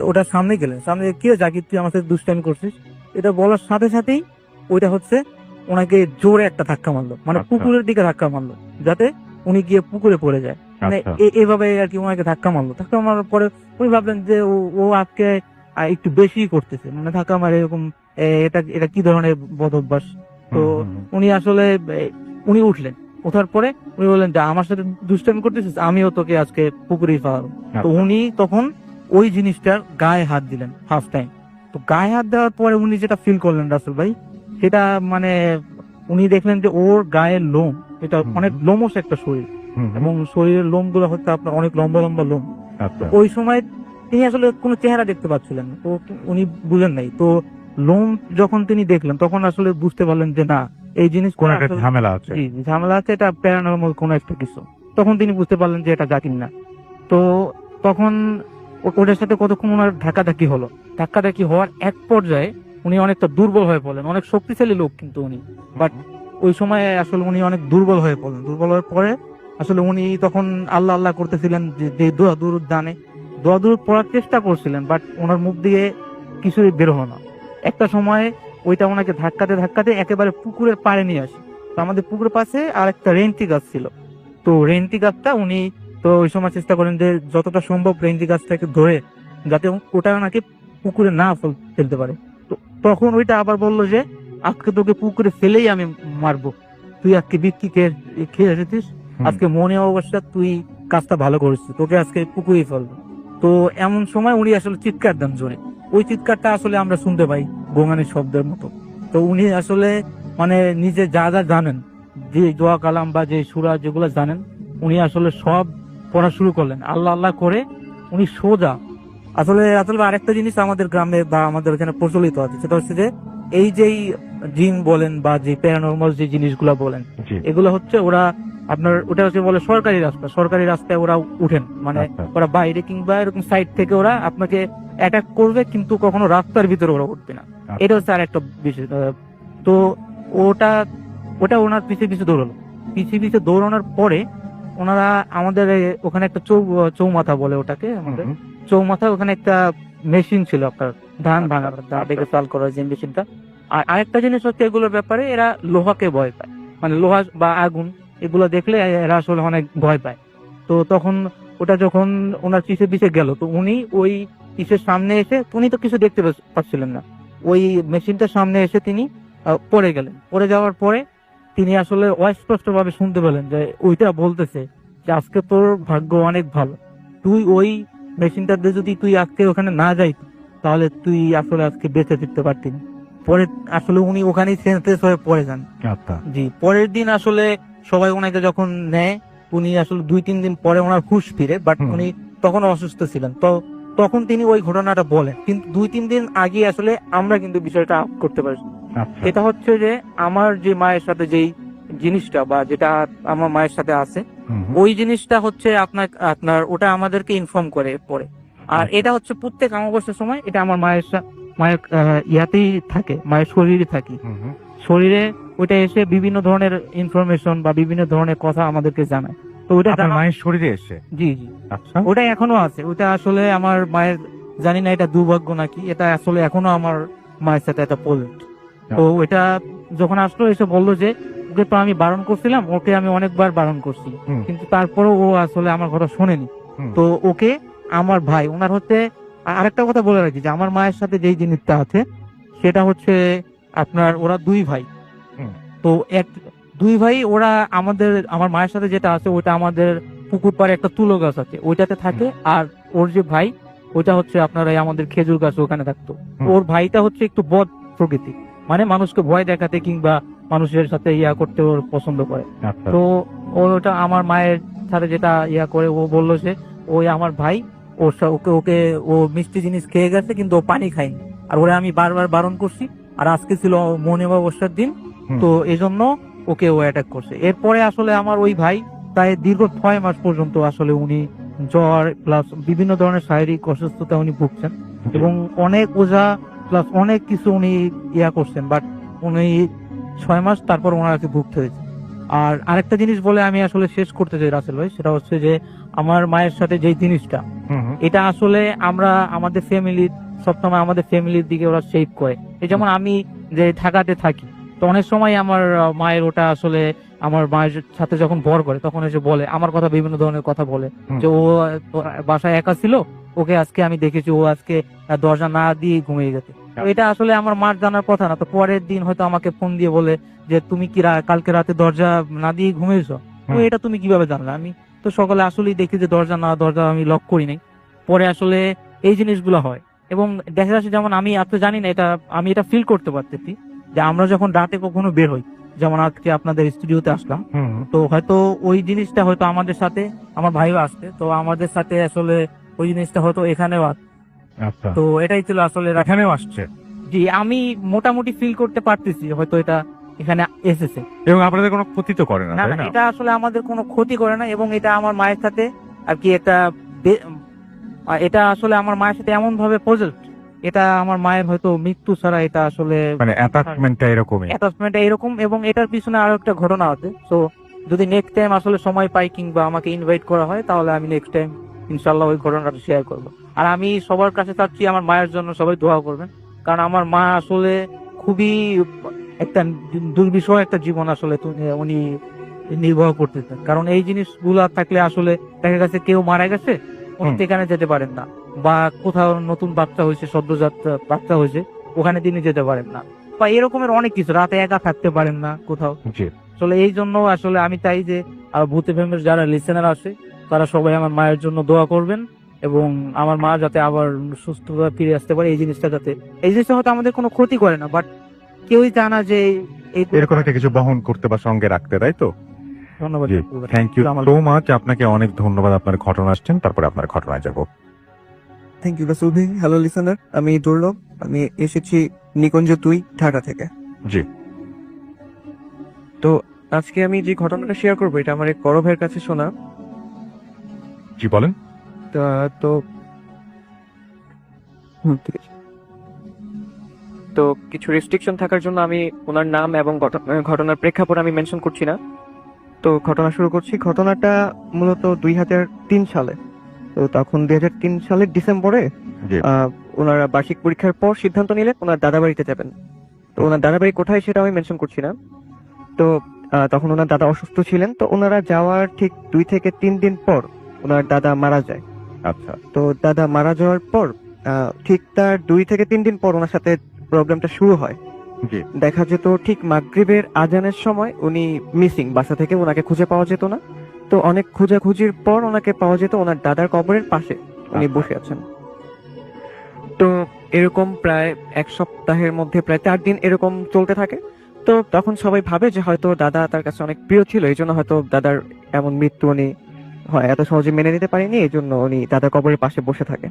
B: ওটার সামনে গেলেন, সামনে গিয়ে, কি রে জাকির, তুই আমার সাথে দুষ্টামি করছিস? এটা বলার সাথে সাথেই ওইটা হচ্ছে ওনাকে জোরে একটা ধাক্কা মারলো, মানে
A: আচ্ছা।
B: পুকুরের দিকে ধাক্কা মারলো, যাতে উনি গিয়ে পুকুরে পড়ে যায়। মানে
A: আচ্ছা।
B: এভাবে আর কি ওনাকে ধাক্কা মারলো। ধাক্কা মারার পরে উনি ভাবলেন যে ও আজকে একটু বেশি করতেছে, মানে ধাক্কা মারে এরকম, এটা এটা কি ধরনের বদ অভ্যাস। তো উনি আসলে উনি উঠলেন, ওঠার পরে উনি বললেন যে আমার সাথে দুষ্টামি করতেছিস, আমিও তোকে আজকে পুকুরেই ফেলাবো। তো উনি তখন ওই জিনিসটার গায়ে হাত দিলেন ফার্স্ট টাইম। তো গায়ে হাত দেওয়ার পরে উনি যেটা ফিল করলেন রাসেল ভাই, সেটা মানে উনি দেখলেন যে ওর গায়ের লোম, এটা অনেক লোমস একটা শরীর, এবং শরীরের লোম গুলো হচ্ছে আপনার অনেক লম্বা লম্বা লোম।
A: আচ্ছা।
B: ওই সময় তিনি আসলে কোনো চেহারা দেখতে পাচ্ছিলেন না, তো উনি বুঝেন নাই। তো লোম যখন তিনি দেখলেন, তখন আসলে বুঝতে পারলেন যে না, এই জিনিস
A: কোন একটা ঝামেলা আছে।
B: জি, ঝামেলা আছে, এটা প্যারানর্মাল কোনো একটা কিছু। তখন তিনি বুঝতে পারলেন যে এটা জাকির না। তো তখন ওটার সাথে কতক্ষণ ওনার ধাক্কাধাক্কি হলো। ধাক্কাধাক্কি হওয়ার এক পর্যায়ে উনি অনেকটা দুর্বল হয়ে পড়লেন। অনেক শক্তিশালী লোক কিন্তু উনি, বাট ওই সময় আসলে উনি অনেক দুর্বল হয়ে পড়লেন। দুর্বল হয়ে পরে আসলে উনি তখন আল্লাহ আল্লাহ করতেছিলেন, যে দোয়া দুরুদ জানে, দোয়া দুরুদ পড়ার চেষ্টা করছিলেন, বাট ওনার মুখ দিয়ে কিছুই বের হলো না। একটা সময় ওইটা ওনাকে ধাক্কাতে ধাক্কাতে একেবারে পুকুরের পাড়ে নিয়ে আসে। তো আমাদের পুকুরের পাশে আর একটা রেন্টি গাছ ছিল। তো রেন্টি গাছটা উনি তো ওই সময় চেষ্টা করেন যে যতটা সম্ভব রেন্টি গাছটাকে ধরে, যাতে ওটা নাকি পুকুরে না ফেলতে পারে। তো তখন ওইটা আবার বললো যে আজকে তোকে পুকুরে ফেলেই আমি মারবো, তুই আজকে বিক্রি খেয়ে এসেছিস, আজকে মনে অবস্থা তুই কাজটা ভালো করেছিস, তোকে আজকে পুকুরেই ফেলবো। তো এমন সময় উনি আসলে চিৎকার দেন জোরে। ওই চিৎকারটা আসলে আমরা শুনতে পাই গোঙানির শব্দের মতো। তো উনি আসলে মানে নিজে যা যা জানেন, যে দোয়া কালাম বা যে সূরা যেগুলো জানেন, উনি আসলে সব পড়া শুরু করলেন। আল্লাহ আল্লাহ করে উনি সোজা আসলে আসলে আরেকটা জিনিস আমাদের গ্রামে বা আমাদের এখানে প্রচলিত আছে, সেটা হচ্ছে যে এই যেই জিন বলেন বা যে প্যারানর্মাল যে জিনিসগুলা বলেন,
A: জি।
B: এগুলো হচ্ছে ওরা আপনার ওটা হচ্ছে বলে সরকারি রাস্তা, সরকারি রাস্তায় ওরা উঠেন, মানে
A: আচ্ছা।
B: ওরা বাইরে কিংবা এরকম সাইড থেকে ওরা আপনাকে অ্যাটাক করবে, কিন্তু কখনো রাস্তার ভিতরে ওরা উঠবে না। এটা হচ্ছে আর একটা বিষয়। তো ওটা ওটা ওনার পিছিয়ে পিছিয়ে দৌড়ালো। পিছিয়ে পিছিয়ে দৌড়ানোর পরে ওনারা আমাদের ওখানে একটা চৌমাথা বলে ওটাকে, আমাদের চৌমাথা, ওখানে একটা মেশিন ছিল আপনার ধান ভাঙার, ধান থেকে চাল করার যে মেশিনটা। আর আরেকটা জিনিস হচ্ছে এগুলোর ব্যাপারে, এরা লোহাকে ভয় পায়, মানে লোহা বা আগুন এগুলো দেখলে এরা আসলে অনেক ভয় পায়। তো তখন ওটা যখন ওনার পিছে পিছে গেল, তো উনি ওই পিছের সামনে এসে, উনি তো কিছু দেখতে পাচ্ছিলেন না, ওই মেশিনটার সামনে এসে তিনি পড়ে গেলেন। পড়ে যাওয়ার পরে তিনি আসলে অস্পষ্ট ভাবে শুনতে পেলেন যে ওইটা বলতেছে যে আজকে তোর ভাগ্য অনেক ভালো, তুই ওই মেশিনটাতে যদি তুই আজকে ওখানে না যাই, তাহলে তুই আসলে আজকে বেঁচে ফিরতে পারতি না। পরে আসলে উনি ওখানেই সেন্সলেস হয়ে পড়ে যান।
A: আচ্ছা।
B: জি, পরের দিন আসলে সবাই ওনাকে যখন নেয়, উনি আসলে 2-3 দিন পরে ওনার হুঁশ ফিরে, বাট উনি তখন অসুস্থ ছিলেন। তো তখন তিনি ওই ঘটনাটা বলেন, কিন্তু 2-3 দিন আগে আসলে আমরা কিন্তু বিষয়টা আপ করতে পারি।
A: আচ্ছা।
B: এটা হচ্ছে যে আমার যে মায়ের সাথে যেই জিনিসটা বা যেটা আমার মায়ের সাথে আছে, ওই জিনিসটা হচ্ছে আপনার ওটা আমাদেরকে ইনফর্ম করে পরে। আর এটা হচ্ছে প্রত্যেক অমাবস্যার সময় এটা আমার মায়ের ইয়াতেই থাকে, মায়ের শরীরে থাকে, শরীরে ওইটা এসে বিভিন্ন ধরনের ইনফরমেশন বা বিভিন্ন ধরনের কথা আমাদেরকে জানায়। তো ওইটা
A: আপনার মায়ের শরীরে এসে।
B: জি জি,
A: আচ্ছা।
B: ওটা এখনো আছে। ওটা আসলে আমার মায়ের, জানি না এটা দুর্ভাগ্য নাকি, এটা আসলে এখনো আমার মায়ের সাথে একটা প্রজেক্ট। তো এটা যখন আসলো, এসে বললো যে
E: ওকে তো আমি বারণ করছিলাম, ওকে আমি অনেকবার বারণ করছি,
A: হুম।
E: কিন্তু তারপরেও ও আসলে আমার কথা শোনেনি।
A: হুম।
E: তো ওকে আমার ভাই, ওনার হচ্ছে আরেকটা কথা বলে রাখি যে আমার মায়ের সাথে যেই জিনিসটা আছে সেটা হচ্ছে আপনার ওরা দুই ভাই।
A: হুম।
E: তো দুই ভাই ওরা আমার মায়ের সাথে যেটা আছে ওইটা আমাদের পুকুর পাড়ে একটা তুলো গাছ আছে ওইটাতে থাকে, আর ওর যে ভাই ওইটা হচ্ছে আপনার এই আমাদের খেজুর গাছ ওখানে থাকতো।
A: হুম।
E: ওর ভাইটা হচ্ছে একটু বদ প্রকৃতি, মানে মানুষকে ভয় দেখাতে কিংবা মানুষের সাথে ইয়া করতে ওর পছন্দ করে।
A: আচ্ছা।
E: তো ওটা আমার মায়ের সাথে যেটা ইয়া করে, ও বললো যে ওই আমার ভাই ওকে ওকে ও মিষ্টি জিনিস খেয়ে গেছে কিন্তু ও পানি খায়নি, আর ওরা আমি বারবার বারণ করছি, আর আজকে ছিল মনে অবস্যার দিন,
A: হুম।
E: তো এই জন্য ওকে ও অ্যাটাক করছে। এরপরে আসলে আমার ওই ভাই প্রায় দীর্ঘ 6 মাস পর্যন্ত আসলে উনি জ্বর প্লাস বিভিন্ন ধরনের শারীরিক অসুস্থতা উনি ভুগছেন, এবং অনেক ওঝা প্লাস অনেক কিছু উনি ইয়া করছেন, বাট উনি 6 মাস তারপর ওনাকে ভুগতে হয়েছে। আর আরেকটা জিনিস বলে আমি আসলে শেষ করতে চাই রাসেল ভাই, সেটা হচ্ছে যে আমার মায়ের সাথে যে জিনিসটা,
A: হুম, হুম।
E: এটা আসলে আমরা আমাদের ফ্যামিলির সবসময় আমাদের ফ্যামিলির দিকে ওরা শেপ করে। এই যেমন আমি যে ঢাকাতে থাকি, তো অনেক সময় আমার মায়ের ওটা আসলে আমার মায়ের সাথে যখন ভর করে তখন এসে বলে আমার কথা, বিভিন্ন ধরনের কথা বলে
A: হুম।
E: যে ও তো বাসায় একা ছিল, ওকে আজকে আমি দেখেছি ও আজকে দরজা না দিয়ে ঘুমিয়ে গেছে। তো এটা আসলে আমার মার জানার কথা না, তো পরের দিন হয়তো আমাকে ফোন দিয়ে বলে যে তুমি কি কালকে রাতে দরজা না দিয়ে ঘুমিয়েছো, তো
A: হুম।
E: এটা তুমি কিভাবে জানলে? আমি তো সকালে আসলেই দেখি যে দরজা আমি লক করি নাই। পরে আসলে এই জিনিসগুলো হয়, এবং দেখা যাচ্ছে যেমন আমি এত জানি না, আমি এটা ফিল করতে পারতেছি যে আমরা যখন রাতে কখনো বের হই, যেমন আজকে আপনাদের স্টুডিওতে আসলাম,
A: হুম, হুম।
E: তো হয়তো ওই জিনিসটা হয়তো আমাদের সাথে, আমার ভাইও আসছে, তো আমাদের সাথে আসলে ওই জিনিসটা হয়তো এখানেও
A: আচ্ছা।
E: তো এটাই ছিল আসলে
A: এখানেও আসছে
E: জি, আমি মোটামুটি ফিল করতে পারতেছি হয়তো এটা এখানে এসেছে।
A: এবং আপনাদের কোনো ক্ষতি তো করে না,
E: না
A: তাই
E: না,
A: না?
E: এটা আসলে আমাদের কোনো ক্ষতি করে না, এবং এটা আমার মায়ের সাথে আর কি এটা আসলে আমার মায়ের সাথে এমন ভাবে প্রজেক্ট, এটা আমার মায়ের হয়তো মৃত্যু ছাড়া এটা আসলে
A: মানে অ্যাটাচমেন্টটা এরকমই।
E: অ্যাটাচমেন্ট এরকম, এবং এটার পিছনে আরো একটা ঘটনা আছে। তো যদি নেক্সট টাইম আসলে সময় পাই কিংবা আমাকে ইনভাইট করা হয়, তাহলে আমি নেক্সট টাইম ইনশাল্লাহ ওই ঘটনাটা শেয়ার করবো। আর আমি সবার কাছে চাচ্ছি আমার মায়ের জন্য সবাই দোয়া করবেন, কারণ আমার মা আসলে খুবই একটা দুর্বিষহ একটা জীবন আসলে উনি নির্বাহ করতেছেন। কারণ এই জিনিসগুলা থাকলে আসলে দেখা গেছে কেউ মারা গেছে, উনি
A: হুম।
E: সেখানে যেতে পারেন না, বা কোথাও নতুন বাচ্চা হয়েছে, সদ্যজাত বাচ্চা হয়েছে, ওখানে তিনি যেতে পারেন না, বা এরকমের অনেক কিছু, রাতে একা থাকতে পারেন না কোথাও।
A: জি।
E: আসলে এই জন্য আসলে আমি চাই যে ভূত এফএমের যারা লিসেনার আছে তারা সবাই আমার মায়ের জন্য দোয়া করবেন, এবং আমার মা যাতে আবার সুস্থভাবে ফিরে আসতে পারে। এই জিনিসটা হয়তো আমাদের কোনো ক্ষতি করে না, বাট কেউই চায় না যে
A: এরকম একটা কিছু বহন করতে বা সঙ্গে রাখতে, তাই তো?
E: ধন্যবাদ।
A: জি, থ্যাংক ইউ সো মাচ। আপনাকে অনেক ধন্যবাদ। আপনার ঘটনা আসছেন, তারপরে আপনার ঘটনায় যাব।
F: থ্যাংক ইউ রাসুল ভাই। হ্যালো লিসেনার, আমি দুর্লভ, আমি এসেছি নিকুঞ্জ 2 ঢাকা থেকে।
A: জি।
F: তো আজকে আমি যে ঘটনাটা শেয়ার করবো এটা আমার এক বড় ভাইয়ের কাছে শোনা।
A: জি বলেন।
F: তো ঠিক আছে। তো কিছু রেস্ট্রিকশন থাকার জন্য আমি ওনার নাম এবং ঘটনার প্রেক্ষাপট আমি মেনশন করছি না। তো ঘটনা শুরু করছি। ঘটনাটা মূলত 2003 সালে। তো তখন 2003 সালের ডিসেম্বরে
A: জি।
F: ওনারা বার্ষিক পরীক্ষার পর সিদ্ধান্ত নিলেন ওনার দাদা বাড়িতে যাবেন। তো ওনার দাদা বাড়ি কোথায় সেটা আমি মেনশন করছি না। তো তখন ওনার দাদা অসুস্থ ছিলেন, তো ওনারা যাওয়ার ঠিক 2 থেকে 3 দিন পর ওনার দাদা মারা যায়।
A: আচ্ছা।
F: তো দাদা মারা যাওয়ার পর ঠিক তার 2 থেকে 3 দিন পর ওনার সাথে প্রবলেমটা শুরু হয়।
A: জি।
F: দেখা যেত ঠিক মাগরিবের আজানের সময় উনি মিসিং, বাসা থেকে ওনাকে খুঁজে পাওয়া যেত না। তো অনেক খোঁজাখুঁজির পর ওনাকে পাওয়া যেত ওনার দাদার কবরের পাশে উনি বসে আছেন। তো এরকম প্রায় 1 সপ্তাহের মধ্যে প্রায় 4 দিন এরকম চলতে থাকে। তো তখন সবাই ভাবে যে হয়তো দাদা তার কাছে অনেক প্রিয় ছিল, এই জন্য হয়তো দাদার এমন মৃত্যু উনি এত সহজে মেনে নিতে পারেনি, এই জন্য উনি দাদার কবরের পাশে বসে থাকে।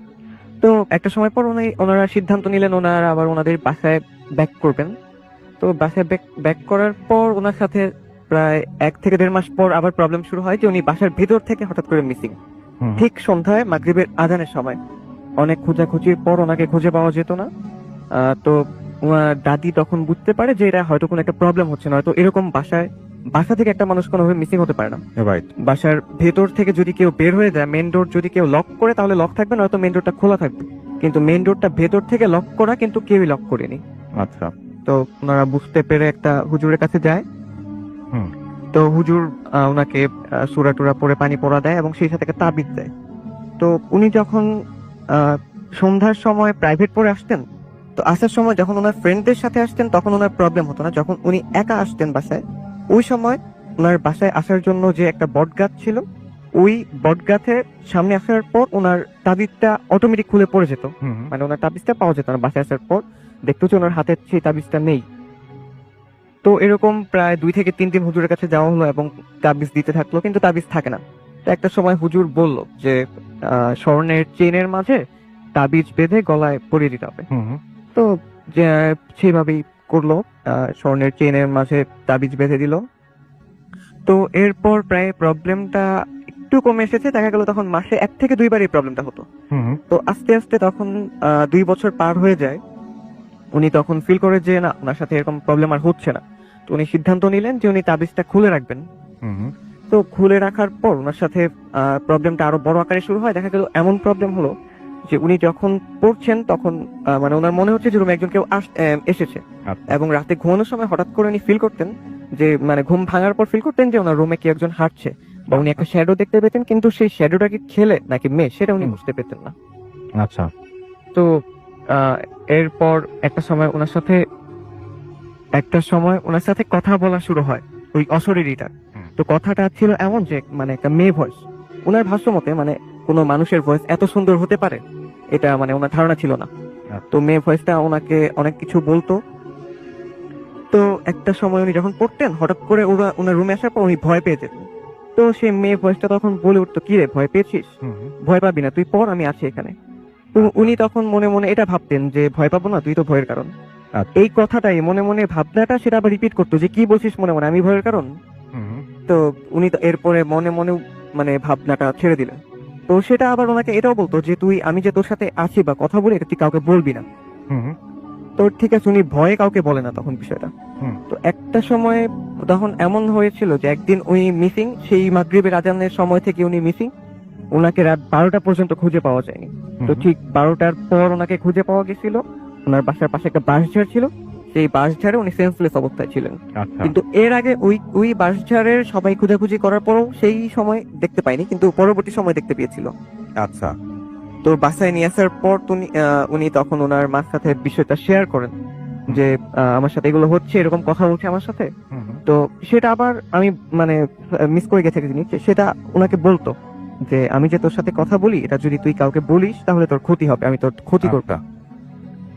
F: তো একটা সময় পর ওনারা সিদ্ধান্ত নিলেন ওনারা আবার ওনাদের বাসায় ব্যাক করবেন। তো বাসায় ব্যাক করার পর ওনার সাথে প্রায় 1 থেকে 1.5 মাস পর আবার প্রবলেম শুরু হয় যে উনি বাসার ভেতর থেকে হঠাৎ করে মিসিং। ঠিক সন্ধ্যায় মাগরিবের আজানের সময় অনেক খোঁজাখুঁজির পর ওনাকে খুঁজে পাওয়া যেত না। তো ওনার দাদি তখন বুঝতে পারে যে এটা হয়তো কোনো একটা প্রবলেম হচ্ছে না, হয়তো এরকম বাসা থেকে একটা মানুষ কোনোভাবে মিসিং হতে পারে না।
A: রাইট।
F: বাসার ভেতর থেকে যদি কেউ বের হয়ে যায়, মেইন ডোর যদি কেউ লক করে তাহলে লক থাকবে, নয়তো মেইন ডোরটা খোলা থাকবে, কিন্তু মেইন ডোরটা ভেতর থেকে লক করা কিন্তু কেউই লক করেনি।
A: আচ্ছা।
F: তো ওনারা বুঝতে পেরে একটা হুজুরের কাছে যায়।
A: হুম।
F: তো হুজুর ওনাকে সূরা টুরা পড়ে পানি পড়া দেয় এবং সেই সাথে একটা তাবিজ দেয়। তো উনি যখন আহ, সন্ধ্যার সময় প্রাইভেট পড়ে আসতেন, তো আসার সময় যখন ওনার ফ্রেন্ডদের সাথে আসতেন তখন ওনার প্রবলেম হতো না। যখন উনি একা আসতেন বাসায়, ওই সময় ওনার বাসায় আসার জন্য যে একটা বটগাছ ছিল, ওই বটগাছের সামনে আসার পর ওনার তাবিজটা অটোমেটিক খুলে পড়ে যেত।
A: হুম।
F: মানে ওনার তাবিজটা পাওয়া যেত না। বাসায় আসার পর দেখতো যে ওনার হাতে সেই তাবিজটা নেই। তো এরকম প্রায় 2 থেকে 3 দিন হুজুরের কাছে যাওয়া হলো এবং তাবিজ দিতে থাকলো, কিন্তু তাবিজ থাকে না। তো একটা সময় হুজুর বলল যে স্বর্ণের চেনের মাঝে তাবিজ বেঁধে গলায় পরিয়ে দিতে হবে।
A: হুম।
F: তো যে সেভাবেই করলো, স্বর্ণের চেনের মাঝে তাবিজ বেঁধে দিল। তো এরপর প্রায় প্রবলেমটা একটু কমে এসেছে। দেখা গেল তখন মাসে 1 থেকে 2 বার এই প্রবলেমটা হতো।
A: হুম।
F: তো আস্তে আস্তে তখন 2 বছর পার হয়ে যায়। উনি তখন ফিল করে যে না, ওনার সাথে এরকম প্রবলেম আর হচ্ছে না। তো উনি সিদ্ধান্ত নিলেন যে উনি তাবিজটা খুলে রাখবেন।
A: হুম।
F: তো খুলে রাখার পর ওনার সাথে প্রবলেমটা আরো বড় আকারে শুরু হয়। দেখা গেল এমন প্রবলেম হলো যে উনি যখন পড়ছেন তখন মানে ওনার মনে হচ্ছে যে রুমে একজন কেউ এসেছে।
A: আচ্ছা।
F: এবং রাতে ঘুমানোর সময় হঠাৎ করে উনি ফিল করতেন যে মানে ঘুম ভাঙার পর ফিল করতেন যে ওনার রুমে কি একজন হাঁটছে, বা উনি একটা শ্যাডো দেখতে পেতেন, কিন্তু সেই শ্যাডোটা কি ছেলে নাকি মেয়ে সেটা উনি বুঝতে পেতেন না।
A: আচ্ছা।
F: তো এরপর একটা সময় ওনার সাথে কথা বলা শুরু হয় ওই অশরীরীটা।
A: হুম।
F: তো কথাটা ছিল এমন যে মানে একটা মেয়ে ভয়েস। ওনার ভাষ্য মতে মানে কোনো মানুষের ভয়েস এত সুন্দর হতে পারে এটা মানে ওনার ধারণা ছিল না। তো মেয়ে ভয়েসটা ওনাকে অনেক কিছু বলতো। তো একটা সময় উনি যখন পড়তেন হঠাৎ করে ওনার রুমে আসার পর উনি ভয় পেয়ে যেতেন। তো সেই মেয়ে ভয়েসটা তখন বলে উঠতো, কি রে ভয় পেয়েছিস?
A: হুম।
F: ভয় পাবি না, তুই পড়, আমি আছি এখানে। তো উনি তখন মনে মনে এটা ভাবতেন যে ভয় পাবো না, তুই তো ভয়ের কারণ।
A: আচ্ছা।
F: এই কথাটাই মনে মনে ভাবনাটা সেটা আবার রিপিট করতো যে কি বলছিস মনে মনে, আমি ভয়ের কারণ।
A: হুম।
F: তো উনি তো এরপরে মনে মনে মানে ভাবনাটা ছেড়ে দিলেন। তো সেটা আবার ওনাকে এটাও বলতো যে আমি যে তোর সাথে আছি বা কথা বলি এটা তুই কাউকে বলবি না।
A: হুম।
F: তো ঠিক আছে, উনি ভয়ে কাউকে বলে না তখন বিষয়টা।
A: হুম।
F: তো একটা সময় তখন এমন হয়েছিল যে একদিন উনি মিসিং, সেই মাগরিবের আজানের সময় থেকে উনি মিসিং। ওনাকে রাত 12টা পর্যন্ত খুঁজে পাওয়া যায়নি। তো ঠিক 12টার পর ওনাকে খুঁজে পাওয়া গেছিল। ওনার বাসার পাশে একটা বাঁশঝাড় ছিল, সেই বাঁশঝাড়ে উনি সেন্সলেস অবস্থায় ছিলেন।
A: আচ্ছা।
F: কিন্তু এর আগে ওই বাঁশঝাড়ের সবাই খোঁজাখুঁজি করার পরও সেই সময় দেখতে পাইনি, কিন্তু পরবর্তী সময় দেখতে পেয়েছিল।
A: আচ্ছা।
F: তো বাসায় নিয়ে আসার পর উনি তখন ওনার মার সাথে বিষয়টা শেয়ার করেন যে আমার সাথে এগুলো হচ্ছে, এরকম কথা বলছে আমার সাথে।
A: হুম।
F: তো সেটা আবার আমি মানে মিস করে গেছে জিনিস, সেটা ওনাকে বলতো যে আমি যে তোর সাথে কথা বলি এটা যদি তুই কাউকে বলিস তাহলে তোর ক্ষতি হবে, আমি তোর ক্ষতি করবো।
A: আচ্ছা।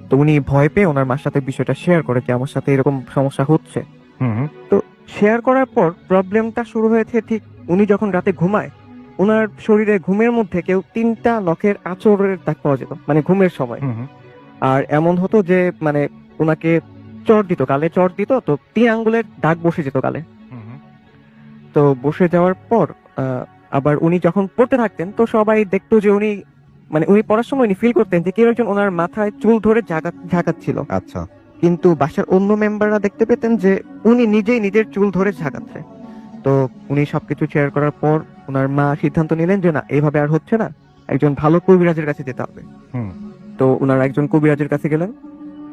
F: তো উনি ভয় পেয়ে ওনার মার সাথে বিষয়টা শেয়ার করে যে আমার সাথে এরকম সমস্যা হচ্ছে।
A: হুম।
F: তো শেয়ার করার পর প্রবলেমটা শুরু হয়েছে ঠিক উনি যখন রাতে ঘুমায়, ওনার শরীরে ঘুমের মধ্যে কেউ 3টা নখের আঁচড়ের দাগ পাওয়া যেত মানে ঘুমের সময়।
A: হুম।
F: আর এমন হতো যে মানে ওনাকে চড় দিত, গালে চড় দিত, তো 3 আঙ্গুলের দাগ বসে যেত গালে।
A: হুম।
F: তো বসে যাওয়ার পর আবার উনি যখন পড়তে থাকতেন তো সবাই দেখতো যে উনি পড়ার সময় উনি ফিল করতেন যে কেউ একজন ওনার মাথায় চুল ধরে ঝাঁকাচ্ছিল।
A: আচ্ছা।
F: কিন্তু বাসার অন্য মেম্বাররা দেখতে পেতেন যে উনি নিজেই নিজের চুল ধরে ঝাঁকাচ্ছে। তো উনি সবকিছু শেয়ার করার পর ওনার মা সিদ্ধান্ত নিলেন যে না, এইভাবে আর হচ্ছে না, একজন ভালো কবিরাজের কাছে যেতে হবে।
A: হুম।
F: তো ওনারা একজন কবিরাজের কাছে গেলেন।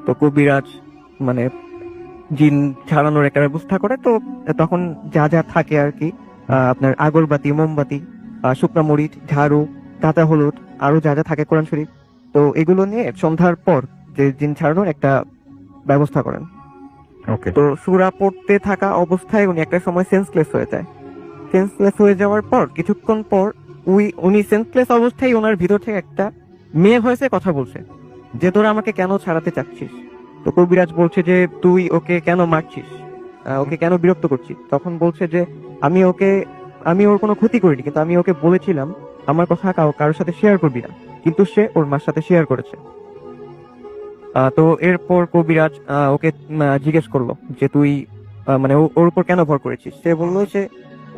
F: তো কবিরাজ মানে জিন ছাড়ানোর একটা ব্যবস্থা করে। তো তখন যা যা থাকে আর কি, আপনার আগরবাতি, মোমবাতি, শুকনা মরিচ, ঝাড়ু, কাঁচা হলুদ, আরো যা যা থাকে কোরআন শরীফ, তো এগুলো নিয়ে সন্ধ্যার পর যে জিন ছাড়ানোর একটা ব্যবস্থা করেন।
A: ওকে।
F: তো সূরা পড়তে থাকা অবস্থায় উনি একটা সময় সেন্সলেস হয়ে যায়। সেন্সলেস হয়ে যাওয়ার পর কিছুক্ষণ পর উনি সেন্সলেস অবস্থায় ওনার ভিতর থেকে একটা মেয়ে ভয়েসে কথা বলছে যে তোরা আমাকে কেন ছাড়াতে চাচ্ছিস। তো কবিরাজ বলছে যে তুই ওকে কেন মারছিস, ওকে কেন বিরক্ত করছিস। তখন বলছে যে আমি ওর কোনো ক্ষতি করিনি, কিন্তু আমি ওকে বলেছিলাম আমার কথা কারোর সাথে শেয়ার করবি না, কিন্তু সে ওর মার সাথে শেয়ার করেছে। তো এরপর কবিরাজ ওকে জিজ্ঞেস করলো যে তুই মানে ওর উপর কেন ভর করেছিস। সে বললো যে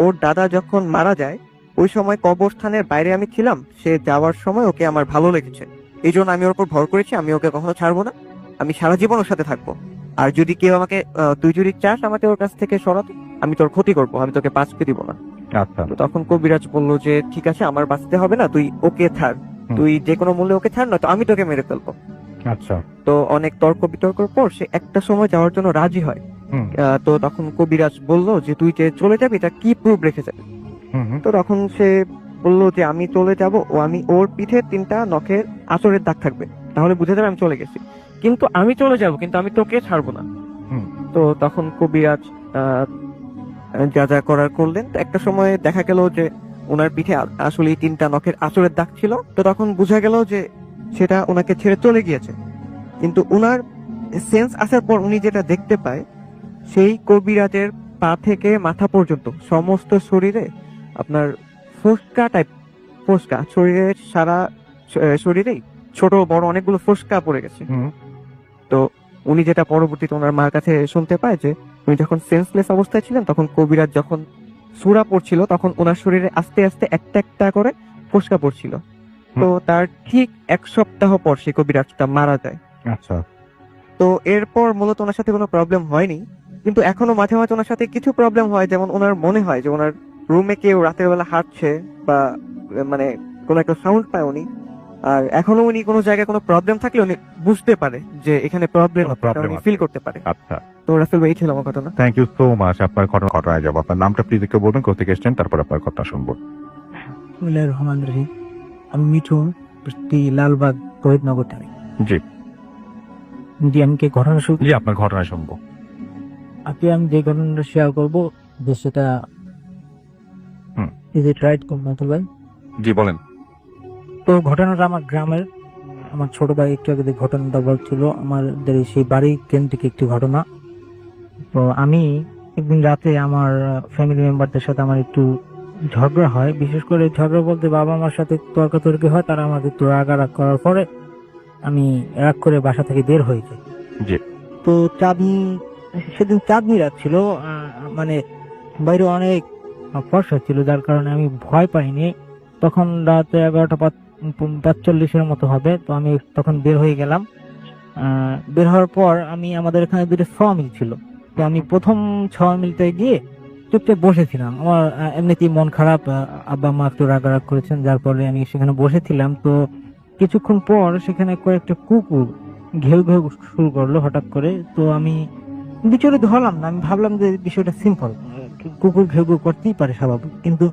F: ওর দাদা যখন মারা যায় ওই সময় কবরস্থানের বাইরে আমি ছিলাম, সে যাওয়ার সময় ওকে আমার ভালো লেগেছে, এই জন্য আমি ওর উপর ভর করেছি, আমি ওকে কখনো ছাড়বো না, আমি সারা জীবন ওর সাথে থাকবো। আর যদি কেউ আমাকে তুই যদি চাস আমাকে ওর কাছ থেকে সরাতে, আমি তোর ক্ষতি করবো, আমি তোকে বাঁচতে দিব না।
A: আচ্ছা।
F: তো তখন কবিরাজ বললো যে ঠিক আছে, আমার বাঁচতে হবে না, তুই ওকে ছাড়, তুই যে কোনো মূল্যে ওকে ছাড়, না তো আমি তোকে মেরে ফেলবো।
A: আচ্ছা।
F: তো অনেক তর্ক বিতর্কের পর সে একটা সময় যাওয়ার জন্য রাজি হয়।
A: হুম
F: তো তখন কবিরাজ বলল যে তুই যে চলে যাবি এটা কি প্রুফ রেখে যাবি?
A: হুম হুম।
F: তো তখন সে বলল যে আমি চলে যাব ও আমি ওর পিঠে 3টা নখের আঁচড়ের দাগ থাকবে, তাহলে বুঝে যাবে আমি চলে গেছি। কিন্তু আমি চলে যাব, কিন্তু আমি তোকে ছাড়বো না।
A: হুম।
F: তো তখন কবিরাজ আহ, যা যা করার করলেন। তো একটা সময় দেখা গেল যে ওনার পিঠে আসলে 3টা নখের আঁচড়ের দাগ ছিল। তো তখন বোঝা গেল যে সেটা ওনাকে ছেড়ে চলে গিয়েছে। কিন্তু ওনার সেন্স আসার পর উনি যেটা দেখতে পায়, সেই কবিরাজের পা থেকে মাথা পর্যন্ত সমস্ত শরীরে আপনার ফোস্কা টাইপ, ফোস্কা শরীরের সারা শরীরেই ছোট বড় অনেকগুলো ফোস্কা পড়ে গেছে।
A: হুম।
F: তো উনি যেটা পরবর্তীতে ওনার মার কাছে শুনতে পায় যে উনি যখন সেন্সলেস অবস্থায় ছিলেন তখন কবিরাজ যখন সূরা পড়ছিল তখন ওনার শরীরে আস্তে আস্তে একটা একটা করে ফোস্কা পড়ছিল। তো তার ঠিক 1 সপ্তাহ পর সেই কবিরাজটা মারা যায়।
A: আচ্ছা।
F: তো এরপর মূলত ওনার সাথে কোনো প্রবলেম হয়নি, কিন্তু এখনো মাঝে মাঝে ওনার সাথে কিছু প্রবলেম হয়। যেমন ওনার মনে হয় যে ওনার রুমে কেউ রাতের বেলা হাঁটছে বা মানে কোনো একটা সাউন্ড পায় উনি। আর এখনো উনি কোনো জায়গায় কোনো প্রবলেম থাকলে উনি বুঝতে পারে যে এখানে প্রবলেম
A: কোনো problem
F: উনি
A: আছে।
F: ফিল করতে পারে।
A: আচ্ছা,
F: তো রাসেল ভাই এই ছিল আমার ঘটনা।
A: Thank you so much. আপনার ঘটনায় যাবো। আপনার নামটা প্লিজ একটু বলবেন, কোথা থেকে এসেছেন, তারপর আপনার কথা শুনবো।
D: বিসমিল্লাহির রহমানির রহিম। আমি মিঠুন, বস্তি লালবাগ, তহিদনগর থেকে।
A: জি
B: জি, আমি কি ঘটনা শুরু
A: জি, আপনার ঘটনা শুনবো।
B: আজকে আমি যে ঘটনাটা শেয়ার করবো যে সেটা
A: হুম।
B: ইজ ইট রাইট কোম্পানি ভাই?
A: জি বলেন।
B: তো ঘটনাটা আমার গ্রামের, আমার ছোট ভাই একটু আগে যে ঘটনাটা বলছিল আমাদের সেই বাড়ি কেন্দ্রিক একটি ঘটনা। তো আমি একদিন রাতে আমার ফ্যামিলি মেম্বারদের সাথে আমার একটু ঝগড়া হয়, বিশেষ করে ঝগড়া বলতে বাবা মার সাথে তর্কাতর্কি হয়, তারা আমাকে একটু রাগারাগ করার পরে আমি রাগ করে বাসা থেকে বের হয়ে যাই।
A: জি।
B: তো সেদিন চাঁদনি রাত ছিল, মানে বাইরে অনেক ফর্সা ছিল, যার কারণে আমি ভয় পাইনি। তখন রাত 11:45 মতো হবে। তো আমি তখন বের হয়ে গেলাম। বের হওয়ার পর আমাদের এখানে দুটো মিল ছিল। তো আমি প্রথম মিলতে গিয়ে চুপচাপ বসেছিলাম। আমার এমনিতেই মন খারাপ, আব্বা মা একটু রাগারাগ করেছেন, যার ফলে আমি সেখানে বসেছিলাম। তো কিছুক্ষণ পর সেখানে কয়েকটা কুকুর ঘেউ ঘেউ শুরু করলো হঠাৎ করে। তো আমি বিচলিত হলাম না, আমি ভাবলাম যে বিষয়টা সিম্পল, কুকুর ঘেউ ঘেউ করতেই পারে স্বাভাবিক। কিন্তু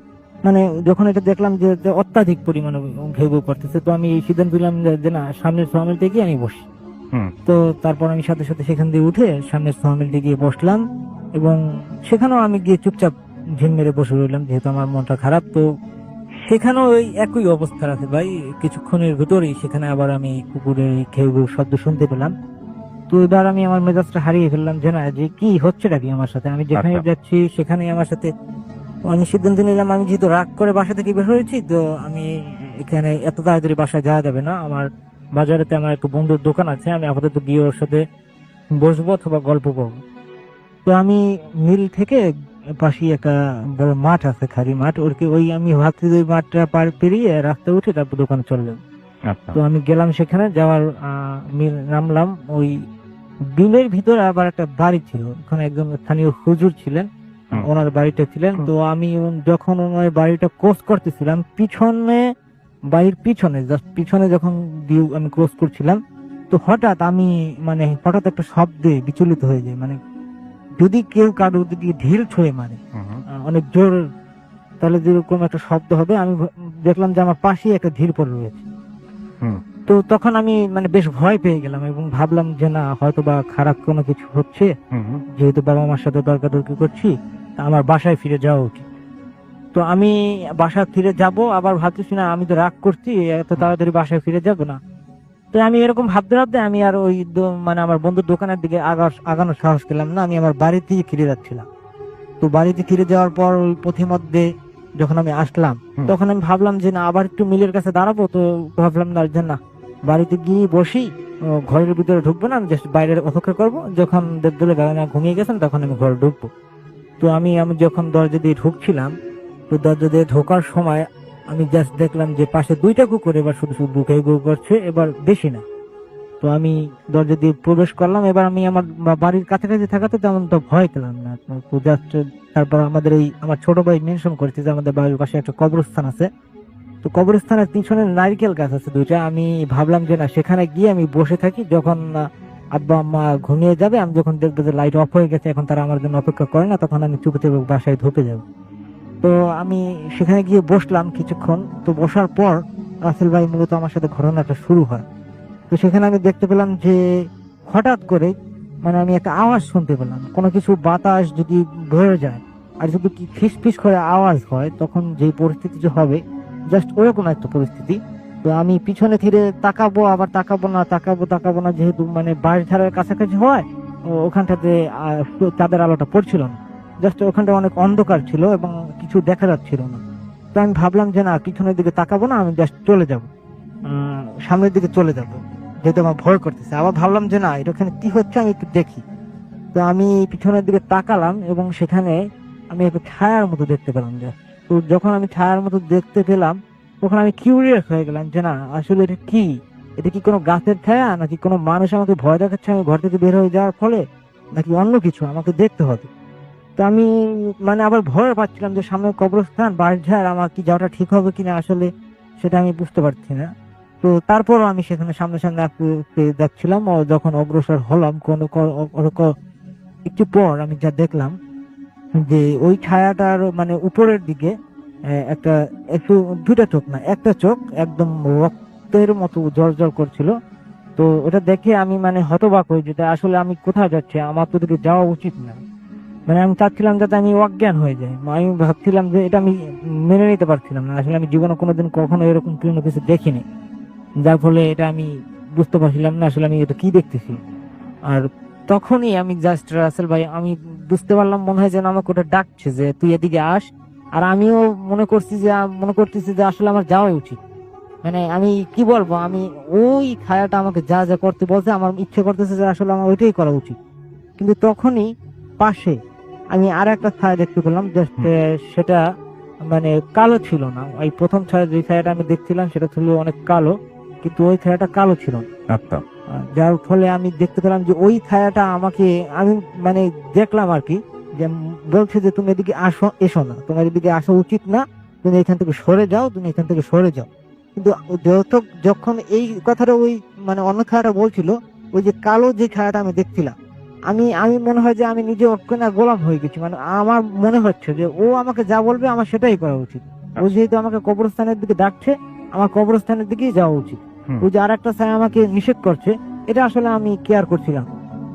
B: মানে যখন এটা দেখলাম যে অত্যাধিক পরিমাণে ঘেউ ঘেউ করতেছে, তো আমি এই সিদ্ধান্ত নিলাম যে না, সামনের মিলতে গিয়ে আমি বসি।
A: হুম।
B: তো তারপর আমি সাথে সাথে সেখান দিয়ে উঠে সামনের মিলতে গিয়ে বসলাম, এবং সেখানেও আমি গিয়ে চুপচাপ ঝিম মেরে বসে রইলাম, যেহেতু আমার মনটা খারাপ। তো সেখানেও ওই একই অবস্থা আছে ভাই, কিছুক্ষণের ভিতরেই সেখানে আবার আমি কুকুরের ঘেউ ঘেউ শব্দ শুনতে পেলাম। তো এবার আমি আমার মেজাজটা হারিয়ে ফেললাম যে না, যে কি হচ্ছেটা কি আমার সাথে, আমি যেখানে
A: আচ্ছা।
B: যাচ্ছি সেখানেই আমার সাথে। আমি সিদ্ধান্ত নিলাম, আমি যেহেতু রাগ করে বাসা থেকে বের হয়েছি, তো আমি এখানে এত তাড়াতাড়ি বাসায় যাওয়া যাবে না। আমার বাজারেতে আমার একটা বন্ধুর দোকান আছে, আমি আপাতত গিয়ে ওর সাথে বসবো অথবা গল্প করবো। তো আমি মিল থেকে পাশে একটা বড় মাঠ আছে, খালি মাঠ, ওই আমি ভাবছি যে ওই মাঠটা পার পেরিয়ে রাস্তা উঠে তারপর দোকানে চলে যাবো।
A: আচ্ছা।
B: তো আমি গেলাম সেখানে, যাওয়ার মিল নামলাম। ওই বিলের ভিতরে আবার একটা বাড়ি ছিল, ওখানে একজন স্থানীয় হুজুর ছিলেন,
A: হুম।
B: ওনার বাড়িটা ছিলেন। তো আমি যখন ওনার বাড়িটা ক্রস করতেছিলাম, বাড়ির পিছনে জাস্ট পিছনে যখন আমি ক্রস করছিলাম, তো হঠাৎ হঠাৎ একটা শব্দে বিচলিত হয়ে যায়। মানে যদি কেউ কারো দিকে ঢিল ছুঁড়ে মারে
A: হুম হুম।
B: অনেক জোর, তাহলে যেরকম একটা শব্দ হবে, আমি দেখলাম যে আমার পাশেই একটা ঢিল পড়ে রয়েছে।
A: হুম।
B: তো তখন আমি বেশ ভয় পেয়ে গেলাম এবং ভাবলাম যে না, হয়তো বা খারাপ কোনো কিছু হচ্ছে,
A: হুম হুম।
B: যেহেতু বাবা মার সাথে তর্কাতর্কি করছি, আমার বাসায় ফিরে যাওয়া উচিত। তো আমি বাসায় ফিরে যাব, আবার ভাবতেছি না আমি তো রাগ করছি, এত তাড়াতাড়ি বাসায় ফিরে যাব না। তো আমি এরকম ভাবতে ভাবতে আমি আর ওই আমার বন্ধুর দোকানের দিকে আগানোর সাহস পেলাম না, আমি আমার বাড়িতেই ফিরে যাচ্ছিলাম। তো বাড়িতে ফিরে যাওয়ার পর ওই পথিমধ্যে যখন আমি আসলাম,
A: হুম।
B: তখন আমি ভাবলাম যে না, আবার একটু মিলের কাছে দাঁড়াবো। তো ভাবলাম না যে না, বাড়িতে গিয়ে বসি, ঘরের ভিতরে ঢুকবো না, আমি জাস্ট বাইরের অপেক্ষা করবো। যখন দেবদুলে গানা ঘুমিয়ে গেছেন তখন আমি ঘরে ঢুকবো। তো আমি যখন দরজা দিয়ে ঢুকছিলাম, তো দরজা দিয়ে ঢোকার সময় আমি জাস্ট দেখলাম যে পাশে 2টা কুকুর এবার শুধু শুধু বুকে গু করছে, এবার বেশি না। তো আমি দরজা দিয়ে প্রবেশ করলাম, এবার আমি আমার বাড়ির কাছাকাছি থাকাতে তেমন তো ভয় পেলাম না। তো জাস্ট তারপর আমার ছোট ভাই মেনশন করেছে যে আমাদের বাড়ির পাশে একটা কবরস্থান আছে। তো কবরস্থানের পিছনে নারকেল গাছ আছে 2টা। আমি ভাবলাম যে না, সেখানে গিয়ে আমি বসে থাকি, যখন আব্বা আম্মা ঘুমিয়ে যাবে, আমি যখন দেখবো যে লাইট অফ হয়ে গেছে, এখন তারা আমার জন্য অপেক্ষা করে না, তখন আমি চুপে চুপে বাসায় ঢুকে যাব। তো আমি সেখানে গিয়ে বসলাম কিছুক্ষণ। তো বসার পর রাসেল ভাই মূলত আমার সাথে ঘটনাটা শুরু হয়। তো সেখানে আমি দেখতে পেলাম যে হঠাৎ করে মানে আমি একটা আওয়াজ শুনতে পেলাম, কোনো কিছু বাতাস যদি বয়ে যায় আর যদি কি ফিস ফিস করে আওয়াজ হয়, তখন যে পরিস্থিতি যে হবে জাস্ট ওরকম একটা পরিস্থিতি। তো আমি পিছনে ফিরে তাকাবো, আবার তাকাবো না, যেহেতু মানে বাঁশ ঝাড়ের কাছাকাছি হয়, ওখানটাতে চাঁদের আলোটা পড়ছিল না, জাস্ট ওখানটা অনেক অন্ধকার ছিল এবং কিছু দেখা যাচ্ছিল না। তো আমি ভাবলাম যে না, পিছনের দিকে তাকাবো না, আমি জাস্ট চলে যাব, সামনের দিকে চলে যাব, যেহেতু আমার ভয় করতেছে। আবার ভাবলাম যে না, এখানে কি হচ্ছে আমি একটু দেখি। তো আমি পিছনের দিকে তাকালাম এবং সেখানে আমি একটা ছায়ার মতো দেখতে পেলাম। তো যখন আমি ছায়ার মতো দেখতে পেলাম, তখন আমি কিউরিয়াস হয়ে গেলাম যে না, আসলে এটা কি? এটা কি কোনো গাছের ছায়া, নাকি কোনো মানুষ আমাকে ভয় দেখাচ্ছে আমি ঘর থেকে বের হয়ে যাওয়ার ফলে, নাকি অন্য কিছু আমাকে দেখতে হবে? তো আমি মানে আবার ভয় পাচ্ছিলাম যে সামনে কবরস্থান, বাঁশঝাড়, আমার কি যাওয়াটা ঠিক হবে কিনা আসলে সেটা আমি বুঝতে পারছি না। তো তারপরও আমি সেখানে সামনে সামনে দেখছিলাম, ও যখন অগ্রসর হলাম একটু পর আমি যা দেখলাম যে ওই ছায়াটার মানে উপরের দিকে একটা একটু দুটা চোখ না, একটা চোখ একদম রক্তের মতো জ্বর করছিল। তো ওটা দেখে আমি মানে হতবাক হই, যেটা আসলে আমি কোথায় যাচ্ছি, আমার তো দিকে যাওয়া উচিত না। মানে আমি চাচ্ছিলাম যাতে আমি অজ্ঞান হয়ে যাই। আমি ভাবছিলাম যে এটা আমি মেনে নিতে পারছিলাম না, আসলে আমি জীবনে কোনোদিন কখনো এরকম কোনো কিছু দেখিনি, যার ফলে এটা আমি বুঝতে পারছিলাম না আসলে আমি এটা কি দেখতেছি। আর তখনই আমি জাস্ট রাসেল ভাই, আমি বুঝতে পারলাম মনে হয় যেন আমাকে ওটা ডাকছে যে তুই এদিকে আস। আর আমিও মনে করতেছি যে আসলে আমার যাওয়াই উচিত। মানে আমি কি বলবো, আমি ওই ছায়াটা আমাকে যা যা করতে বলছে, আমার ইচ্ছে করতেছে যে আসলে আমার ওইটাই করা উচিত। কিন্তু তখনই পাশে আমি আর একটা ছায়া দেখতে পেলাম, জাস্ট সেটা মানে কালো ছিল না। ওই প্রথম ছায়া, যে ছায়াটা আমি দেখছিলাম সেটা ছিল অনেক কালো, কিন্তু ওই ছায়াটা কালো ছিল না।
A: আচ্ছা,
B: যার ফলে আমি দেখতে পেলাম যে ওই ছায়াটা আমাকে, আমি মানে দেখলাম আর কি, যে বলছে যে তুমি এদিকে এসো না, তোমার এদিকে আসা উচিত না, তুমি এখান থেকে সরে যাও, তুমি এখান থেকে সরে যাও। কিন্তু যখন এই কথাটা ওই মানে অন্য ছায়াটা বলছিল, ওই যে কালো যে ছায়াটা আমি দেখছিলাম, আমি মনে হয় যে আমি নিজে অজ্ঞান গোলাম হয়ে গেছি। মানে আমার মনে হচ্ছে যে ও আমাকে যা বলবে আমার সেটাই করা উচিত। ও যেহেতু আমাকে কবরস্থানের দিকে ডাকছে, আমার কবরস্থানের দিকেই যাওয়া উচিত। ওই যে আর একটা ছায়া আমাকে নিষেধ করছে, এটা আসলে আমি কেয়ার করছিলাম।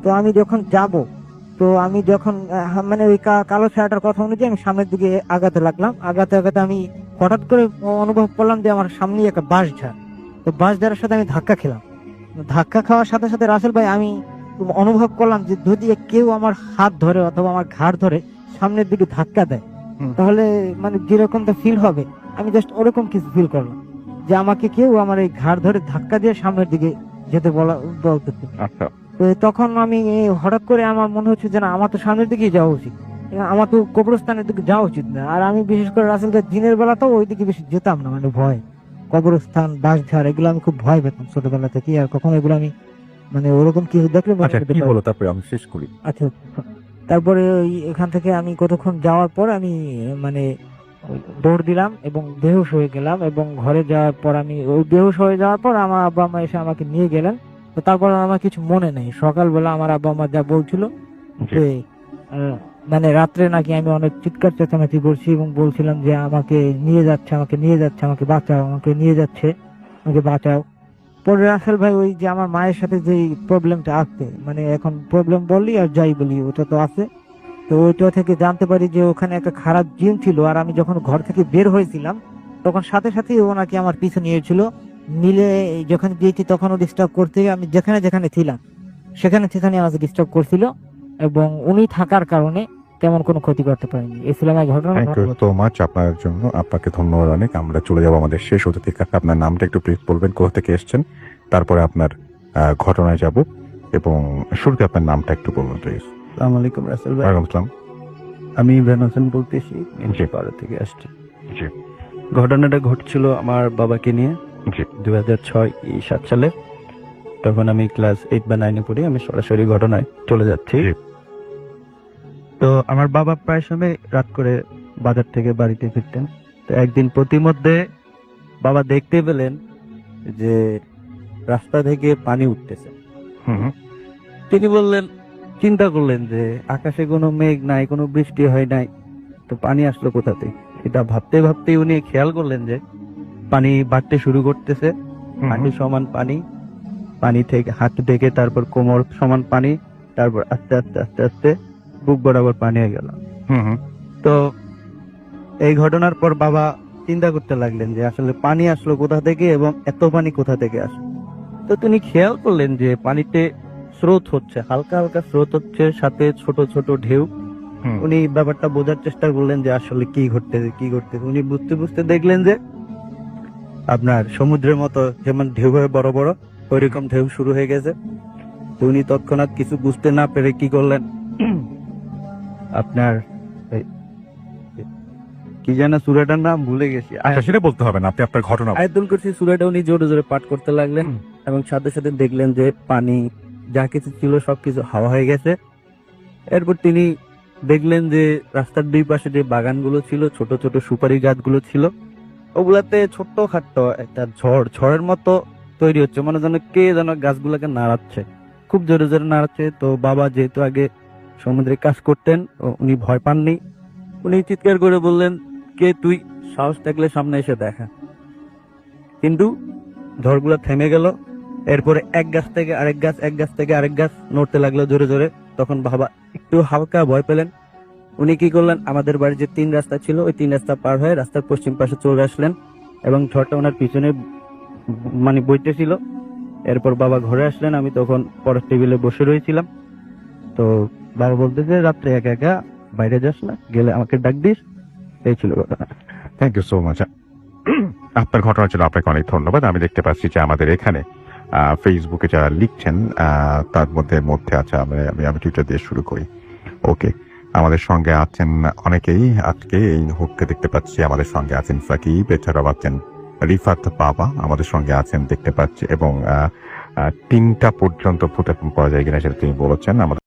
B: তো আমি যখন যাব, তো আমি যখন মানে ওই কালো ছায়াটার কথা অনুযায়ী আমি সামনের দিকে আগাতে লাগলাম। আগাতে আমি হঠাৎ করে অনুভব করলাম যে আমার সামনে একটা বাঁশঝাড়। তো বাঁশঝাড়ের সাথে আমি ধাক্কা খেলাম। ধাক্কা খাওয়ার সাথে সাথে রাসেল ভাই, আমি অনুভব করলাম যে যদি কেউ আমার হাত ধরে অথবা আমার ঘাড় ধরে সামনের দিকে ধাক্কা দেয়, তাহলে মানে যেরকমটা ফিল হবে, আমি জাস্ট ওরকম কিছু ফিল করলাম যে আমাকে কেউ আমার এই ঘাড় ধরে ধাক্কা দিয়ে সামনের দিকে যেতে বলতেছে।
A: আচ্ছা,
B: তো তখন আমি হঠাৎ করে আমার মনে হচ্ছে যে না, আমার তো সামনের দিকেই যাওয়া উচিত, আমার তো কবরস্থানের দিকে যাওয়া উচিত না। আর আমি বিশেষ করে রাসেল ভাই দিনের বেলা তো ওই দিকে বেশি যেতাম না, মানে ভয়, কবরস্থান, বাঁশঝাড়, এগুলো আমি খুব ভয় পেতাম ছোটবেলা থেকে। আর কখনো এগুলো আমি মানে ওরকম কিছু দেখলে
A: আচ্ছা, কি হলো তারপরে আমি শেষ করি।
B: আচ্ছা, তারপরে এখান থেকে আমি কতক্ষণ যাওয়ার পর আমি মানে দৌড় দিলাম এবং বেহুশ হয়ে গেলাম। এবং ঘরে যাওয়ার পর আমি ওই বেহুশ হয়ে যাওয়ার পর আমার আব্বা আম্মা এসে আমাকে নিয়ে গেলেন। তো তারপর আমার কিছু মনে নেই। সকালবেলা আমার আব্বা আম্মা যা বলছিল যে মানে রাত্রে নাকি আমি অনেক চিৎকার চেঁচামেচি করছি এবং বলছিলাম যে আমাকে নিয়ে যাচ্ছে, আমাকে বাঁচাও, আমাকে বাঁচাও। পরে রাসেল ভাই, ওই যে আমার মায়ের সাথে যে প্রবলেমটা আসছে, মানে এখন প্রবলেম বললি আর যাই বলি, ওটা তো আছে। তো ওইটা থেকে জানতে পারি যে ওখানে একটা খারাপ জিন ছিল। আর আমি যখন ঘর থেকে বের হয়েছিলাম, তখন সাথে সাথে ও নাকি আমার পিছু নিয়েছিল, নিলে যখন গিয়েছি তখনও ডিস্টার্ব করতে, আমি যেখানে ছিলাম সেখানে আমাকে ডিস্টার্ব করছিল এবং উনি থাকার কারণে তেমন কোনো ক্ষতি করতে পারেনি। এই ছিল আমার ঘটনা।
A: থ্যাংক ইউ সো মাচ আপনার জন্য, আপনাকে ধন্যবাদ অনেক। আমরা চলে যাবো আমাদের শেষ অতিথির কাছে। আপনার নামটা একটু প্লিজ বলবেন, কোথা থেকে এসেছেন, তারপরে আপনার ঘটনায় যাব, এবং শুরুতে আপনার নামটা একটু বলবেন প্লিজ।
G: আসসালামু আলাইকুম রাসেল ভাই,
A: ওয়ালাইকুম আসসালাম।
G: আমি ইমরান হোসেন বলতেছি, পাড়া থেকে আসছি।
A: জি।
G: ঘটনাটা ঘটছিল আমার বাবাকে নিয়ে
A: জি।
G: 2006-7 সালে। তখন আমি ক্লাস 8 বা 9 পড়ি। আমি সরাসরি ঘটনায় চলে যাচ্ছি।
A: জি।
G: তো আমার বাবা প্রায় সময় রাত করে বাজার থেকে বাড়িতে ফিরতেন। তো একদিন প্রতিমধ্যে বাবা দেখতে পেলেন যে রাস্তা থেকে পানি উঠতেছে।
A: হুম।
G: তিনি বললেন, চিন্তা করলেন যে আকাশে কোনো মেঘ নাই, কোনো বৃষ্টি হয় নাই, তো পানি আসলো কোথা থেকে। এটা ভাবতে ভাবতে উনি খেয়াল করলেন যে পানি বাড়তে শুরু করতেছে, হাঁটু সমান পানি, পানি থেকে হাঁটু থেকে তারপর কোমর সমান পানি, তারপর আস্তে আস্তে আস্তে আস্তে বুক বরাবর পানি হয়ে গেল।
A: হুম হুম।
G: তো এই ঘটনার পর বাবা চিন্তা করতে লাগলেন যে আসলে পানি আসলো কোথা থেকে এবং এত পানি কোথা থেকে আসলো। তো তিনি খেয়াল করলেন যে পানিতে স্রোত হচ্ছে, হালকা হালকা স্রোত হচ্ছে, সাথে ছোট ছোট ঢেউ।
A: হুম।
G: উনি ব্যাপারটা বোঝার চেষ্টা করলেন যে আসলে কি ঘটতেছে কি ঘটতেছে। উনি বুঝতে বুঝতে দেখলেন যে আপনার সমুদ্রের মতো যেমন ঢেউ হয় বড় বড়, ওইরকম ঢেউ শুরু হয়ে গেছে। তো উনি তৎক্ষণাৎ কিছু বুঝতে না পেরে কি করলেন, আপনার কি যেন সূরাটার নাম ভুলে গেছি,
A: আচ্ছা, সেটা বলতে হবে না, আপনি আপনার ঘটনা
G: আয়াতুল কুরসি সূরাটা উনি জোরে জোরে পাঠ করতে লাগলেন এবং সাথে সাথে দেখলেন যে পানি যা কিছু ছিল সবকিছু হাওয়া হয়ে গেছে। এরপর তিনি দেখলেন যে রাস্তার দুই পাশে যে বাগানগুলো ছিল, ছোট ছোট সুপারি গাছগুলো ছিল, ওগুলাতে ছোট্ট খাট্ট একটা ঝড়ের মতো তৈরি হচ্ছে, মানে যেন কে যেন গাছগুলোকে নাড়াচ্ছে, খুব জোরে জোরে নাড়াচ্ছে। তো বাবা যেহেতু আগে সমুদ্রে কাজ করতেন, উনি ভয় পাননি। উনি চিৎকার করে বললেন, কে তুই, সাহস থাকলে সামনে এসে দেখা। কিন্তু ঝড়গুলো থেমে গেল। এরপরে এক গাছ থেকে আরেক গাছ, এক গাছ থেকে আরেক গাছ নড়তে লাগলো জোরে জোরে। তখন বাবা একটু হালকা ভয় পেলেন। উনি কি করলেন, আমাদের বাড়ির যে 3 রাস্তা ছিল ওই 3 রাস্তা পার হয়ে রাস্তার পশ্চিম পাশে চলে আসলেন এবং ঝড়টা ওনার পিছনে মানে বইতেছিল। এরপর বাবা ঘরে আসলেন, আমি তখন পরের টেবিলে বসে রয়েছিলাম। তো বাবা বলতেছে, রাত্রে একা একা বাইরে যাস না, গেলে আমাকে ডাক দিস। এই ছিল ঘটনা।
A: Thank you so much. আপনার ঘটনার জন্য আপনাকে অনেক ধন্যবাদ। আমি দেখতে পাচ্ছি যে আমাদের এখানে ফেসবুকে যারা লিখছেন তার মধ্যে আছে, আমি টুইটার দিয়ে শুরু করি। ওকে, আমাদের সঙ্গে আছেন অনেকেই আজকে এই মুহূর্তে দেখতে পাচ্ছি। আমাদের সঙ্গে আছেন সাকিব, এছাড়াও আছেন রিফাত বাবা আমাদের সঙ্গে আছেন দেখতে পাচ্ছি, এবং 3টা পর্যন্ত ফুটাফুন করা যায় কিনা সেটা তিনি বলেছেন। আমাদের